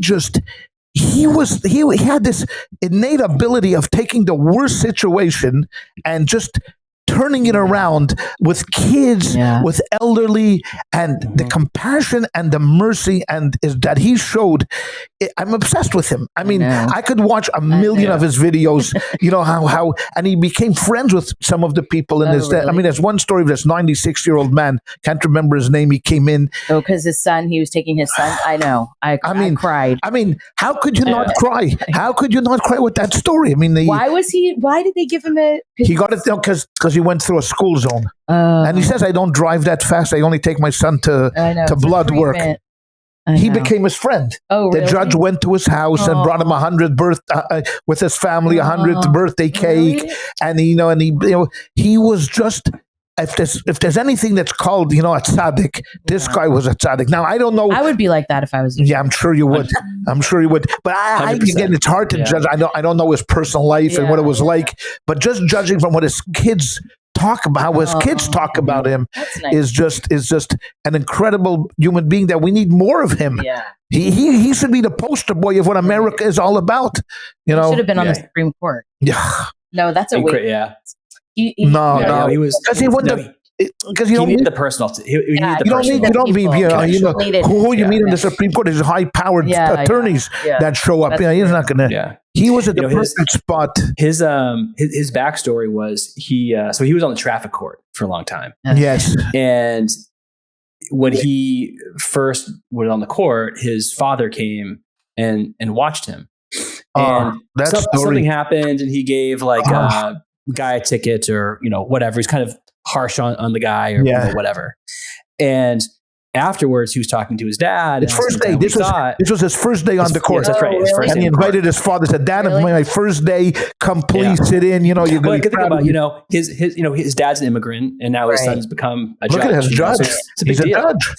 had this innate ability of taking the worst situation and just turning it around with kids, with elderly, and the compassion and the mercy that he showed. I'm obsessed with him. I mean, I could watch a million of his videos. How and he became friends with some of the people in his. Really? I mean, there's one story of this 96-year-old man. Can't remember his name. He came in. Oh, because he was taking his son. I know. I cried. I mean, how could you not cry? How could you not cry with that story? I mean, why did they give him a? He got it because he went through a school zone. And he says, I don't drive that fast. I only take my son to blood work. He became his friend. Oh, really? The judge went to his house and brought him 100th with his family, 100th birthday cake. Really? And he was just, if there's anything that's called, a tzaddik, this guy was a tzaddik. Now, I don't know. I would be like that if I was. Yeah, I'm sure you would. But again, it's hard to judge. I don't know his personal life and what it was like, but just judging from what his kids talk about, how his kids talk about him, is just an incredible human being that we need more of him. Yeah. He should be the poster boy of what America is all about. He should have been on the Supreme Court. Yeah. No, that's a way. Yeah. He was because he won because he needed the personal. You don't need who you meet in the Supreme Court is high-powered attorneys that show up. He's not going to. Yeah. He was at the perfect spot. His backstory was he was on the traffic court for a long time. Yes, and when he first was on the court, his father came and watched him, and something happened, and he gave a guy a ticket or whatever. He's kind of harsh on the guy or whatever. And afterwards, he was talking to his dad. His first day. This was his first day on the court. That's right. His first and he invited his father. Said, "Dad, my first day. Come, please sit in. You're going to think about his dad's an immigrant, and now his son's become a judge. Look at his judge. So it's a big deal. Judge.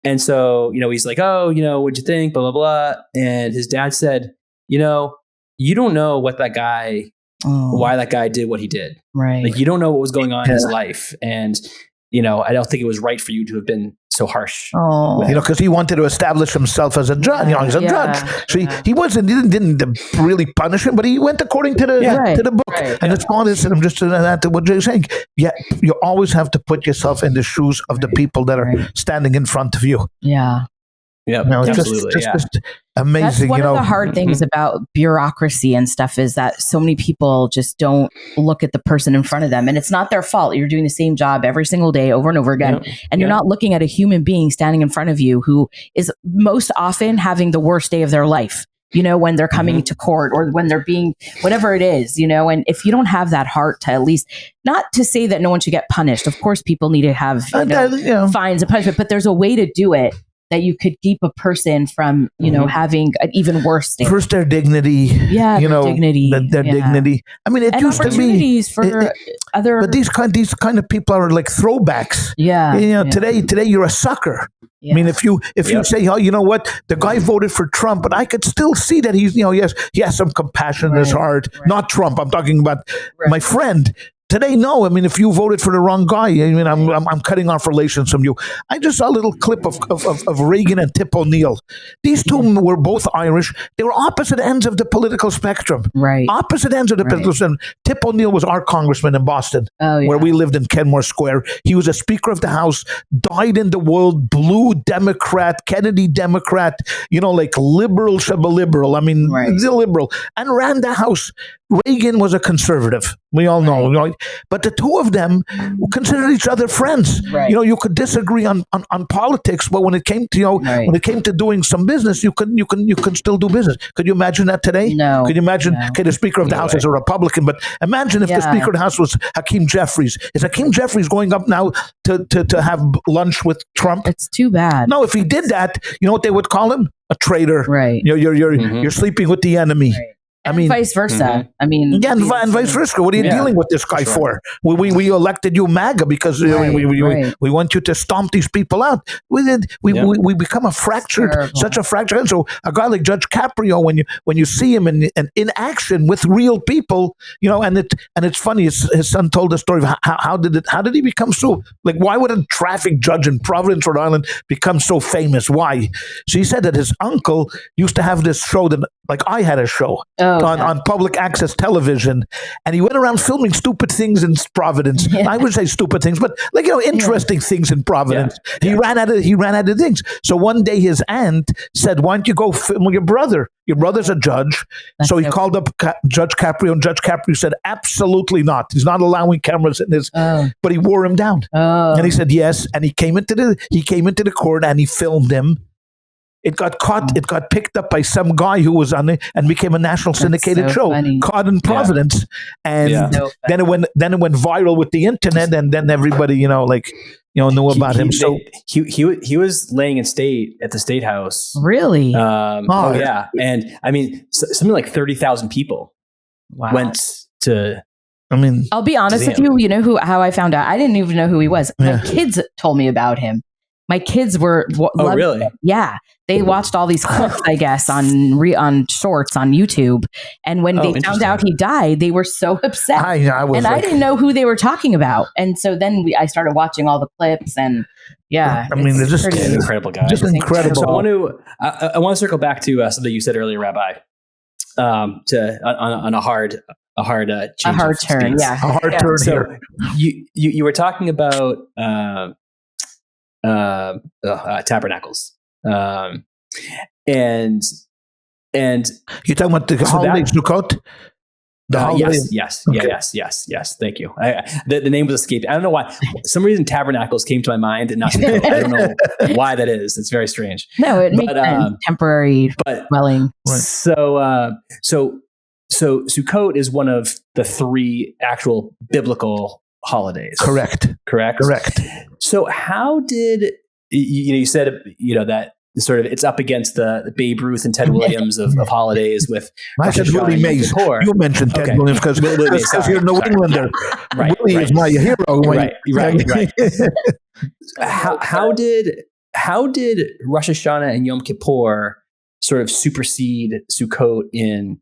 And so he's like, "Oh, what'd you think? Blah blah blah." And his dad said, "You don't know what that guy." Why that guy did what he did. Right. Like, you don't know what was going on in his life. And, I don't think it was right for you to have been so harsh. Because he wanted to establish himself as a judge. He's a judge. So he didn't really punish him, but he went according to the book. Right. And it's all this, and I'm just that what you're saying. Yeah, you always have to put yourself in the shoes of the people that are standing in front of you. Yeah. Yeah, absolutely. Just amazing. That's one of the hard things about bureaucracy and stuff is that so many people just don't look at the person in front of them, and it's not their fault. You're doing the same job every single day over and over again, and you're not looking at a human being standing in front of you who is most often having the worst day of their life. When they're coming to court or when they're being whatever it is, and if you don't have that heart to at least, not to say that no one should get punished. Of course, people need to have fines and punishment, but there's a way to do it that you could keep a person from, having an even worse day. First, their dignity. Yeah, their dignity. Their dignity. I mean, it used to be for other. But these kind of people are like throwbacks. Yeah. Today you're a sucker. Yeah. I mean, if you say, oh, you know what, the guy voted for Trump, but I could still see that he's, he has some compassion in his heart. Right. Not Trump. I'm talking about my friend. Today, no. I mean, if you voted for the wrong guy, I mean, I'm cutting off relations from you. I just saw a little clip of Reagan and Tip O'Neill. These two were both Irish. They were opposite ends of the political spectrum. Right. Opposite ends of the political spectrum. Tip O'Neill was our congressman in Boston, where we lived in Kenmore Square. He was a Speaker of the House, dyed in the world, blue Democrat, Kennedy Democrat, like liberal, liberal. I mean, the liberal, and ran the House. Reagan was a conservative. We all know, right? But the two of them considered each other friends. Right. You could disagree on politics, but when it came to when it came to doing some business, you could still do business. Could you imagine that today? No. Could you imagine? No. Okay, the Speaker of the House is a Republican, but imagine if the Speaker of the House was Hakeem Jeffries. Is Hakeem Jeffries going up now to have lunch with Trump? It's too bad. No, if he did that, you know what they would call him? A traitor. Right. You're sleeping with the enemy. Right. I mean, vice versa. I mean, yeah, and vice versa. What are you dealing with this guy for? We elected you MAGA because we want you to stomp these people out. We become a fractured, such a fractured. And so a guy like Judge Caprio, when you see him in action with real people, and it's funny. His son told the story of how did he become so, like, why would a traffic judge in Providence, Rhode Island, become so famous? Why? So he said that his uncle used to have this show that, like, I had a show. On public access television, and he went around filming stupid things in Providence. I would say stupid things, but interesting things in Providence. He ran out of things. So one day his aunt said, "Why don't you go film your brother? Your brother's a judge." So he called up Judge Caprio, and Judge Caprio said, "Absolutely not. He's not allowing cameras in his." But he wore him down, and he said yes. And he came into the court and he filmed him. It got caught. It got picked up by some guy who was on it and became a national syndicated show. Funny. Caught in Providence, and then it went viral with the internet, and then everybody knew about him. So he was laying in state at the State House. Really? Yeah, and I mean something like 30,000 people went to. I mean, I'll be honest with you. You know how I found out? I didn't even know who he was. My kids told me about him. My kids were really? Yeah, they watched all these clips, I guess, on shorts on YouTube. And when they found out he died, they were so upset. I didn't know who they were talking about. And so then I started watching all the clips, and I mean, they're just an incredible guy, just incredible. So I want to circle back to something you said earlier, Rabbi, on a hard turn, yeah, a hard turn. So here. You were talking about. Tabernacles, and you're talking about the holiday Sukkot. Yes. Thank you. The name was escaped. I don't know why. For some reason, Tabernacles came to my mind, and not Sukkot. I don't know why that is. It's very strange. No, it makes sense. Temporary dwelling. Right. So Sukkot is one of the three actual biblical holidays. Correct. So how did you said that sort of it's up against the Babe Ruth and Ted Williams of holidays with Willie Mays. You mentioned Ted Williams because you're a New Englander. Willie is my hero. Right. How did Rosh Hashanah and Yom Kippur sort of supersede Sukkot in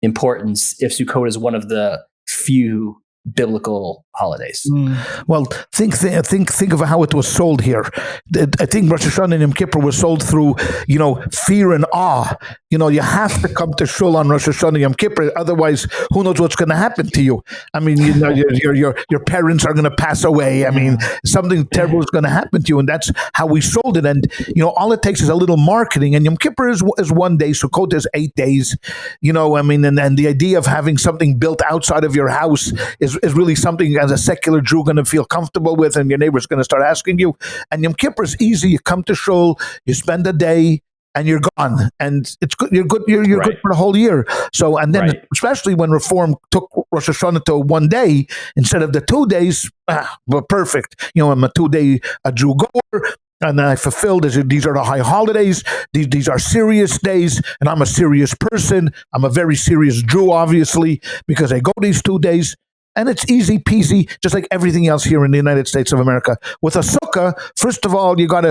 importance if Sukkot is one of the few biblical holidays? Well, think of how it was sold here. I think Rosh Hashanah and Yom Kippur was sold through, fear and awe. You have to come to shul on Rosh Hashanah and Yom Kippur, otherwise, who knows what's going to happen to you? I mean, your parents are going to pass away. I mean, something terrible is going to happen to you, and that's how we sold it. And all it takes is a little marketing. And Yom Kippur is 1 day, Sukkot is 8 days. And the idea of having something built outside of your house is really something as a secular Jew going to feel comfortable with, and your neighbor's going to start asking you. And Yom Kippur is easy. You come to shul, you spend a day, and you're gone, and it's good. You're good. You're good for the whole year. So, and then especially when Reform took Rosh Hashanah to 1 day instead of the 2 days, well, perfect. I'm a 2-day Jew goer. And then I fulfilled these are the high holidays. These are serious days, and I'm a serious person. I'm a very serious Jew, obviously, because I go these 2 days. And it's easy peasy, just like everything else here in the United States of America. With a sukkah, first of all, you got to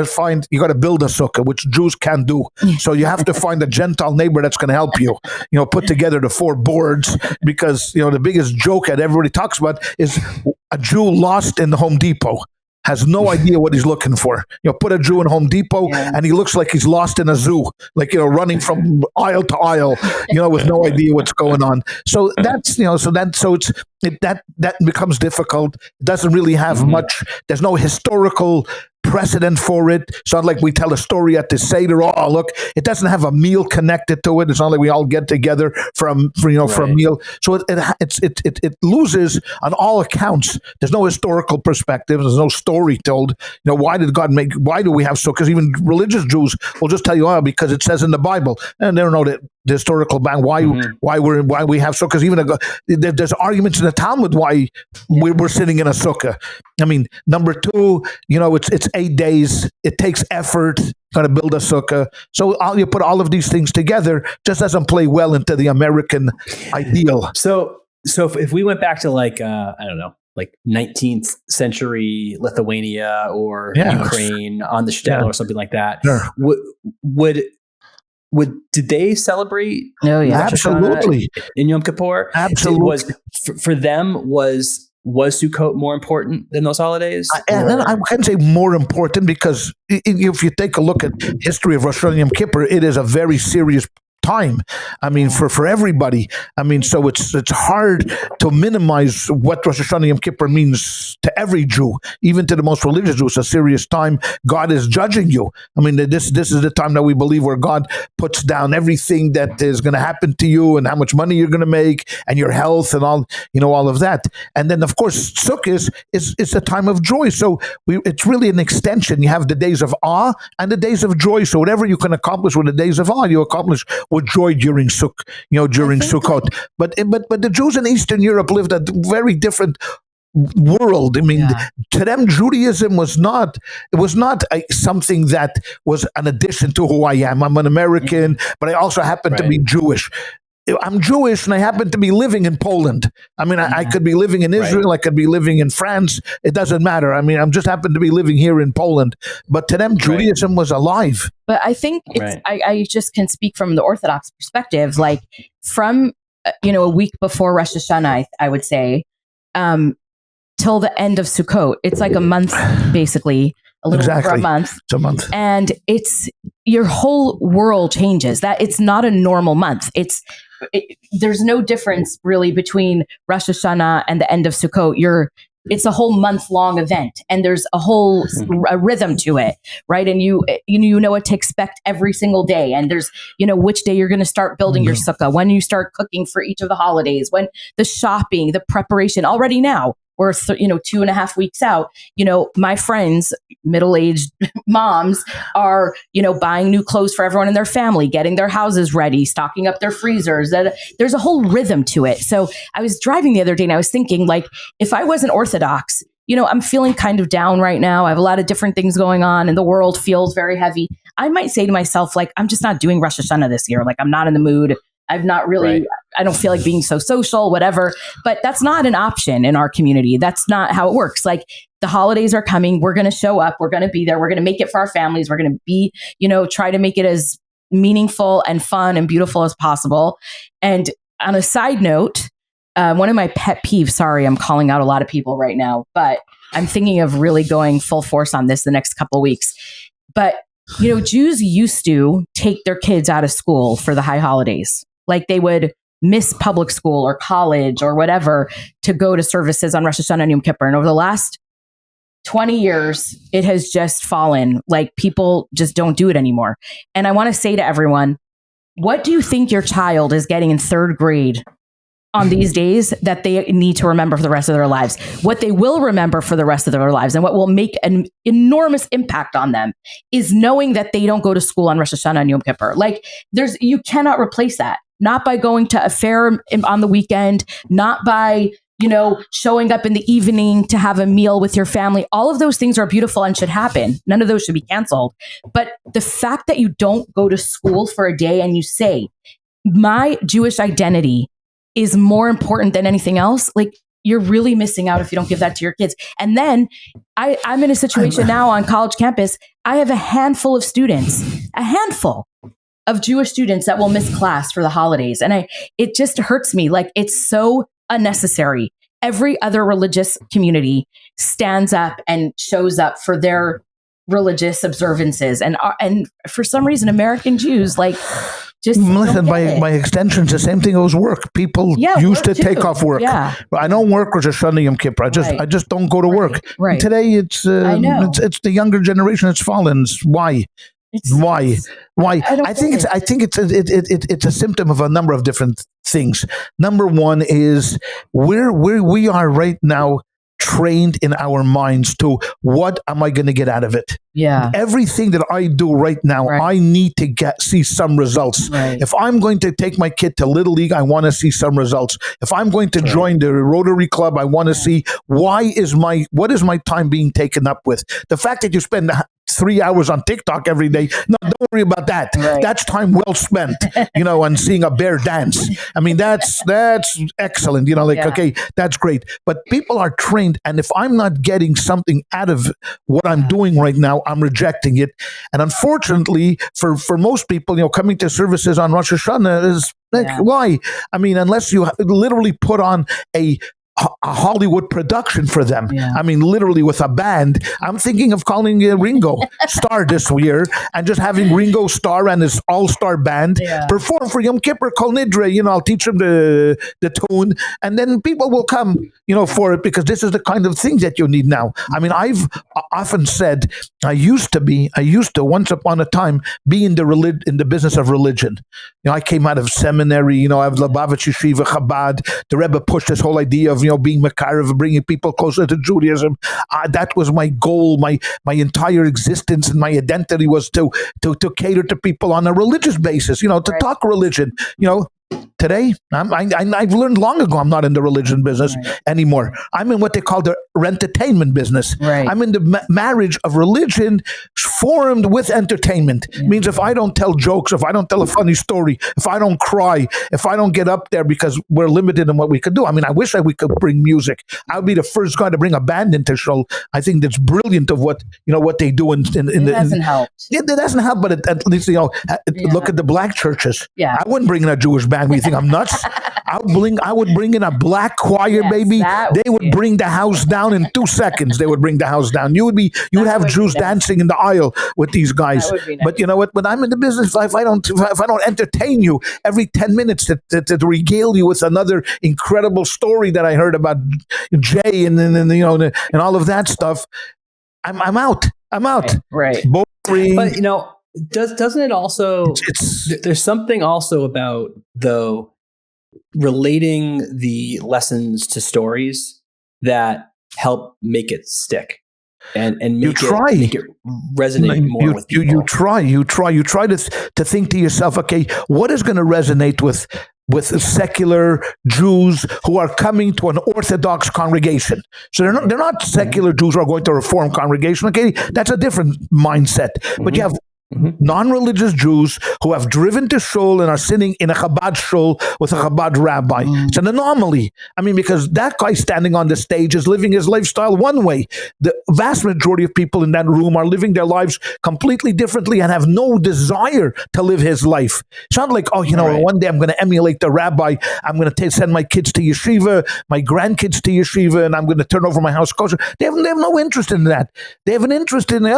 build a sukkah, which Jews can't do. So you have to find a Gentile neighbor that's going to help you. Put together the 4 boards, because the biggest joke that everybody talks about is a Jew lost in the Home Depot. Has no idea what he's looking for. Put a Jew in Home Depot, and he looks like he's lost in a zoo, like running from aisle to aisle, with no idea what's going on. So that's that becomes difficult. It doesn't really have much. There's no historical precedent for it. It's not like we tell a story at the Seder. Oh, look, it doesn't have a meal connected to it. It's not like we all get together for a meal. So it loses on all accounts. There's no historical perspective. There's no story told. Why did God make? Why do we have sukkahs? Even religious Jews will just tell you, because it says in the Bible, and they don't know the historical back why we have sukkahs. Even there's arguments in the Talmud why we're sitting in a sukkah. I mean, number two, it's 8 days. It takes effort. Going to build a sukkah. So you put all of these things together, just doesn't play well into the American ideal. So if we went back to I don't know, like 19th century Lithuania or Ukraine on the shtetl or something like that, did they celebrate? Oh yeah, absolutely. In Yom Kippur, absolutely. For them was Sukkot more important than those holidays? I can't say more important, because if you take a look at history of Rosh Hashanah and Yom Kippur, it is a very serious time. I mean, for everybody. I mean, so it's hard to minimize what Rosh Hashanah Yom Kippur means to every Jew, even to the most religious Jew. It's a serious time. God is judging you. I mean, this is the time that we believe where God puts down everything that is going to happen to you and how much money you're going to make and your health and all of that. And then, of course, Sukkot is a time of joy. So it's really an extension. You have the days of awe and the days of joy. So whatever you can accomplish with the days of awe, you accomplish with joy during Sukkot. But the Jews in Eastern Europe lived a very different world. I mean, to them, Judaism was not something that was an addition to who I am. I'm an American, but I also happen to be Jewish. I'm Jewish and I happen to be living in Poland. I mean, I could be living in Israel. I could be living in France. It doesn't matter. I mean, I'm just happen to be living here in Poland. But to them, Judaism was alive. But I think I just can speak from the Orthodox perspective, like from, a week before Rosh Hashanah, I would say, till the end of Sukkot. It's like a month, basically. A little over a month. It's a month. And it's your whole world changes. That it's not a normal month. There's no difference really between Rosh Hashanah and the end of Sukkot. It's a whole month-long event, and there's a whole a rhythm to it, right? And you know what to expect every single day. And there's which day you're going to start building your sukkah, when you start cooking for each of the holidays, when the shopping, the preparation already now. Or 2.5 weeks out, my friends, middle-aged moms are, buying new clothes for everyone in their family, getting their houses ready, stocking up their freezers. There's a whole rhythm to it. So I was driving the other day and I was thinking, like, if I wasn't Orthodox, I'm feeling kind of down right now. I have a lot of different things going on and the world feels very heavy. I might say to myself, like, I'm just not doing Rosh Hashanah this year. Like, I'm not in the mood. I've not really, I don't feel like being so social, whatever, but that's not an option in our community. That's not how it works. Like, the holidays are coming. We're going to show up. We're going to be there. We're going to make it for our families. We're going to be, try to make it as meaningful and fun and beautiful as possible. And on a side note, one of my pet peeves, sorry, I'm calling out a lot of people right now, but I'm thinking of really going full force on this the next couple of weeks. But, Jews used to take their kids out of school for the high holidays. Like, they would miss public school or college or whatever to go to services on Rosh Hashanah and Yom Kippur. And over the last 20 years, it has just fallen. Like, people just don't do it anymore. And I want to say to everyone, what do you think your child is getting in third grade on these days that they need to remember for the rest of their lives? What they will remember for the rest of their lives and what will make an enormous impact on them is knowing that they don't go to school on Rosh Hashanah and Yom Kippur. Like, you cannot replace that. Not by going to a fair on the weekend, not by, showing up in the evening to have a meal with your family. All of those things are beautiful and should happen. None of those should be canceled. But the fact that you don't go to school for a day and you say, my Jewish identity is more important than anything else, like, you're really missing out if you don't give that to your kids. And then I'm in a situation now on college campus. I have a handful of Jewish students that will miss class for the holidays. And it just hurts me. Like, it's so unnecessary. Every other religious community stands up and shows up for their religious observances. And for some reason, American Jews, like, Just listen, don't get it. by extension, it's the same thing as work. People used to work take too. off work. Yeah. I don't work Rosh Hashanah Yom Kippur. I just don't go to work. Right. Today, it's I know. it's the younger generation that's fallen. Why? Why? I think it's a symptom of a number of different things. Number one is where we are right now, trained in our minds to what am I going to get out of it? Yeah. Everything that I do right now, I need to see some results. Right. If I'm going to take my kid to Little League, I want to see some results. If I'm going to join the Rotary Club, I want to see what is my time being taken up with. The fact that you spend 3 hours on TikTok every day, no, don't worry about that. Right. That's time well spent, on seeing a bear dance. I mean, that's excellent. Okay, that's great. But people are trained, and if I'm not getting something out of what I'm doing right now, I'm rejecting it. And unfortunately, for most people, coming to services on Rosh Hashanah is why? I mean, unless you literally put on a Hollywood production for them. Yeah. I mean, literally with a band. I'm thinking of calling Ringo Starr this year and just having Ringo Starr and his all-star band perform for Yom Kippur Kol Nidre. I'll teach them the tune, and then people will come, for it, because this is the kind of thing that you need now. I mean, I've often said I used to once upon a time be in the business of religion. I came out of seminary. I have Lubavitch Yeshiva Chabad. The Rebbe pushed this whole idea of being Makarev, bringing people closer to Judaism. That was my goal. My entire existence and my identity was to cater to people on a religious basis. To talk religion. Today, I've learned long ago I'm not in the religion business anymore. I'm in what they call the rent-tainment business. Right. I'm in the marriage of religion formed with entertainment. Yeah. Means if I don't tell jokes, if I don't tell a funny story, if I don't cry, if I don't get up there, because we're limited in what we could do. I mean, I wish we could bring music. I'll be the first guy to bring a band into show. I think that's brilliant of what they do. It doesn't help. It doesn't help, but at least look at the black churches. Yeah. I wouldn't bring in a Jewish band. We think I'm nuts. I would bring in a black choir, baby. They would bring the house down in 2 seconds. They would bring the house down. You would have Jews dancing in the aisle with these guys. Nice. But you know what? When I'm in the business, if I don't entertain you every 10 minutes to regale you with another incredible story that I heard about Jay and all of that stuff, I'm out. I'm out. Right. Boring. But doesn't it also? There's something also about though relating the lessons to stories that help make it stick and make it resonate more with people. You try to think to yourself, okay, what is going to resonate with secular Jews who are coming to an Orthodox congregation? So they're not secular Jews who are going to a Reform congregation. Okay, that's a different mindset. But you have non-religious Jews who have driven to shul and are sitting in a Chabad shul with a Chabad rabbi. It's an anomaly. I mean, because that guy standing on the stage is living his lifestyle one way. The vast majority of people in that room are living their lives completely differently and have no desire to live his life. It's not like, one day I'm going to emulate the rabbi. I'm going to send my kids to yeshiva, my grandkids to yeshiva, and I'm going to turn over my house kosher. They have no interest in that. They have an interest in, they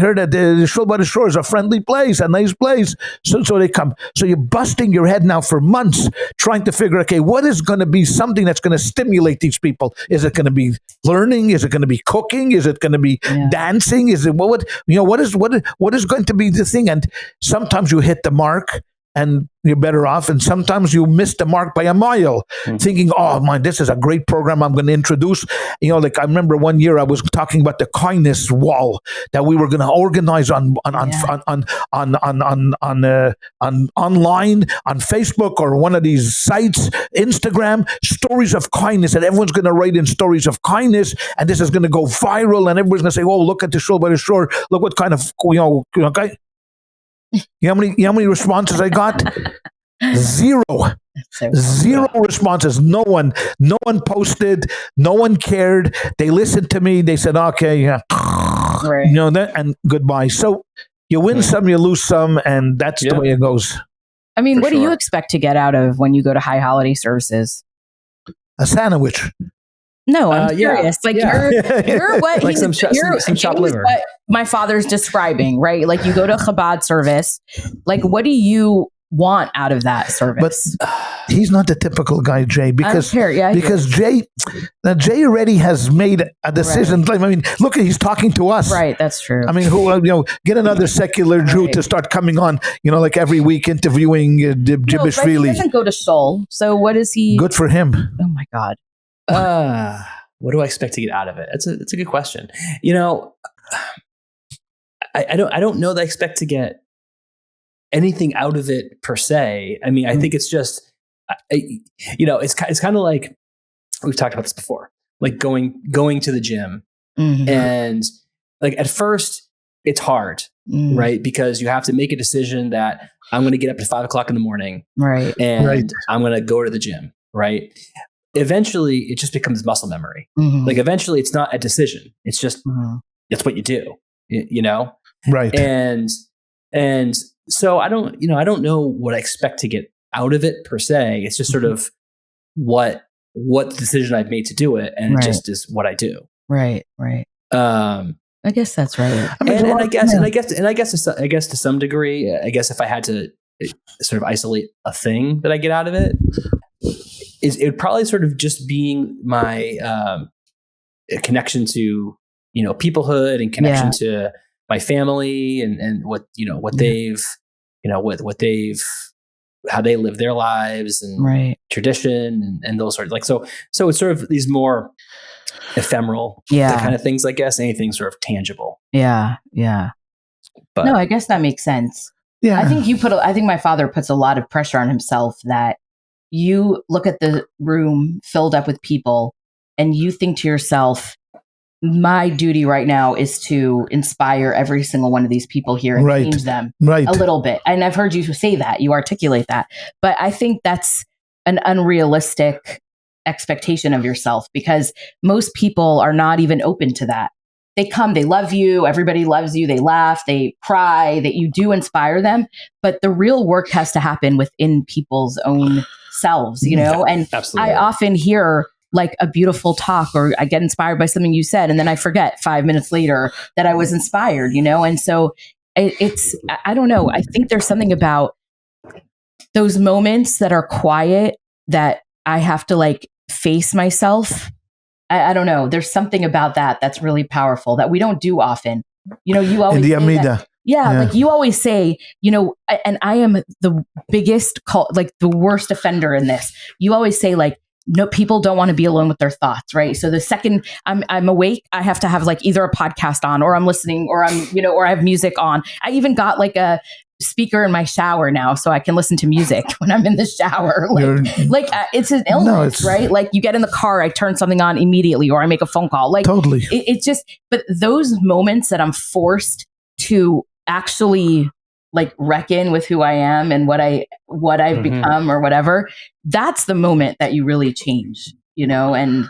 heard that the shul by the shore is a friendly place, a nice place, so they come. So you're busting your head now for months trying to figure, okay, what is going to be something that's going to stimulate these people? Is it going to be learning? Is it going to be cooking? Is it going to be dancing? Is it what is going to be the thing? And sometimes you hit the mark and you're better off, and sometimes you miss the mark by a mile, thinking, oh man, this is a great program I'm going to introduce. Like I remember one year I was talking about the kindness wall that we were going to organize on online, on Facebook or one of these sites, Instagram, stories of kindness, and everyone's going to write in stories of kindness, and this is going to go viral, and everyone's going to say, oh, look at the shul by the shore, look what kind of okay. You know how many responses I got? Zero responses. No one posted. No one cared. They listened to me. They said, okay, yeah, right. That, and goodbye. So you win some, you lose some, and that's the way it goes. I mean, what do you expect to get out of when you go to high holiday services? A sandwich. No, I'm curious. You're what like some chopped liver. What my father's describing, right? Like you go to a Chabad service. Like, what do you want out of that service. But he's not the typical guy, Jay, because I don't care. Yeah, because Jay already has made a decision. Right. I mean, look, he's talking to us. Right, that's true. I mean, get another secular Jew to start coming on, like every week interviewing Jibbish but really. He doesn't go to Seoul, so what is he? Good for him. Oh my God. What do I expect to get out of it? That's a good question. I don't know that I expect to get anything out of it per se. I mean, I think it's just, it's kind of like we've talked about this before, like going to the gym, and like at first it's hard, right? Because you have to make a decision that I'm going to get up at 5 o'clock in the morning, right? And I'm going to go to the gym, right? Eventually, it just becomes muscle memory. Like eventually, it's not a decision; it's just it's what you do, Right? And so I don't know what I expect to get out of it per se. It's just sort of what decision I've made to do it, and it just is what I do. Right. I guess that's right. I mean, and I guess to some degree, I guess if I had to sort of isolate a thing that I get out of it, it would probably sort of just being my connection to peoplehood and connection to my family and what they've how they live their lives and tradition and those sorts so it's sort of these more ephemeral kind of things, I guess. Anything sort of tangible. Yeah. But no, I guess that makes sense. Yeah. I think my father puts a lot of pressure on himself that you look at the room filled up with people and you think to yourself, my duty right now is to inspire every single one of these people here and change them a little bit. And I've heard you say that, you articulate that. But I think that's an unrealistic expectation of yourself because most people are not even open to that. They come, they love you, everybody loves you, they laugh, they cry, that you do inspire them. But the real work has to happen within people's own selves, And absolutely. I often hear like a beautiful talk or I get inspired by something you said and then I forget 5 minutes later that I was inspired, And so it's, I don't know. I think there's something about those moments that are quiet that I have to like face myself. I don't know. There's something about that that's really powerful that we don't do often. You always in the say Amida. that, like you always say, and I am the biggest the worst offender in this. You always say like, no, people don't want to be alone with their thoughts, right? So the second I'm awake, I have to have like either a podcast on or I'm listening or I'm, or I have music on. I even got like a speaker in my shower now so I can listen to music when I'm in the shower. It's an illness, right? Like you get in the car, I turn something on immediately or I make a phone call. Like totally. It's just, but those moments that I'm forced to actually like reckon with who I am and what I've become or whatever, that's the moment that you really change, and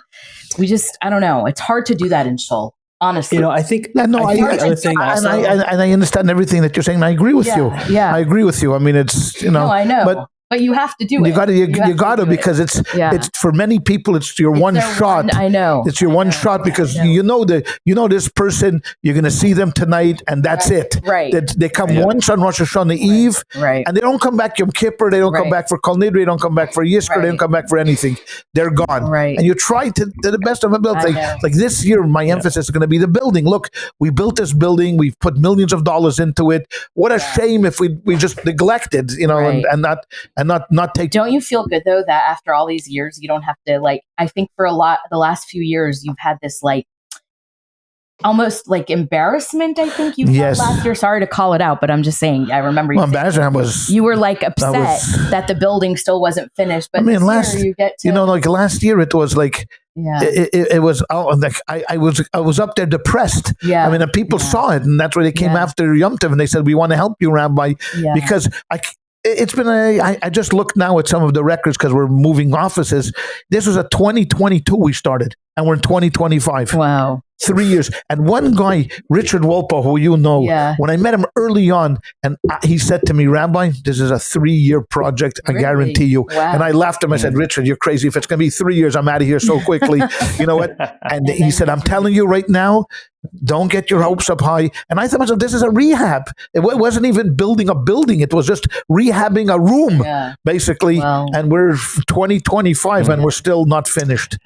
we just, I don't know. It's hard to do that in Shul, honestly. I think, I other thing also, and I understand everything that you're saying. And I agree with you. Yeah. I agree with you. I mean, it's, No, I know. But you have to do it. You got to because it's for many people it's your one shot. I know. It's your one shot because this person, you're going to see them tonight and that's it. Right. They come once on Rosh Hashanah Eve, and they don't come back Yom Kippur. They don't come back for Kol Nidre. They don't come back for Yizkor. They don't come back for anything. They're gone. Right. And you try to the best of ability. Like this year, my emphasis is going to be the building. Look, we built this building. We've put millions of dollars into it. What a shame if we just neglected, and not take. Don't you feel good though that after all these years you don't have to I think for the last few years you've had this almost embarrassment. I think you felt last year. Sorry to call it out, but I'm just saying. I remember embarrassment was you were upset that the building still wasn't finished. But last year you get to, last year it was it was I was up there depressed. Yeah, I mean, and people saw it, and that's why they came after Yom Tov and they said we want to help you, Rabbi, because it's been I just looked now at some of the records because we're moving offices. This was a 2022 we started, and we're in 2025. Wow. 3 years. And one guy, Richard Wolpa, who when I met him early on, and he said to me, Rabbi, this is a 3-year project, I guarantee you. Wow. And I laughed at him. I said, Richard, you're crazy. If it's going to be 3 years, I'm out of here so quickly. You know what? And he said, I'm telling you right now, Don't get your hopes up high. And I thought to myself, this is a rehab. It wasn't even building a building. It was just rehabbing a room, basically. Well, and we're 2025 and we're still not finished.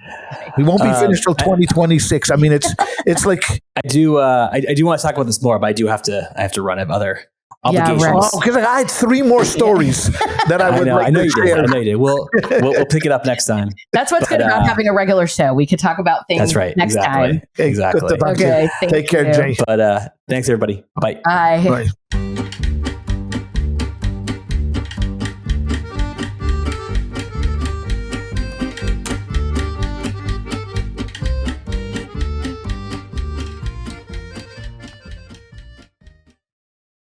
We won't be finished till 2026. I mean, it's like I do want to talk about this more, but I have to run. I have other obligations. Yeah, right. Because I had 3 more stories that I would like to share. I know you did. We'll pick it up next time. That's what's good about having a regular show. We could talk about things next time. Exactly. Okay. Take care, Jay. But thanks, everybody. Bye. Bye. Bye.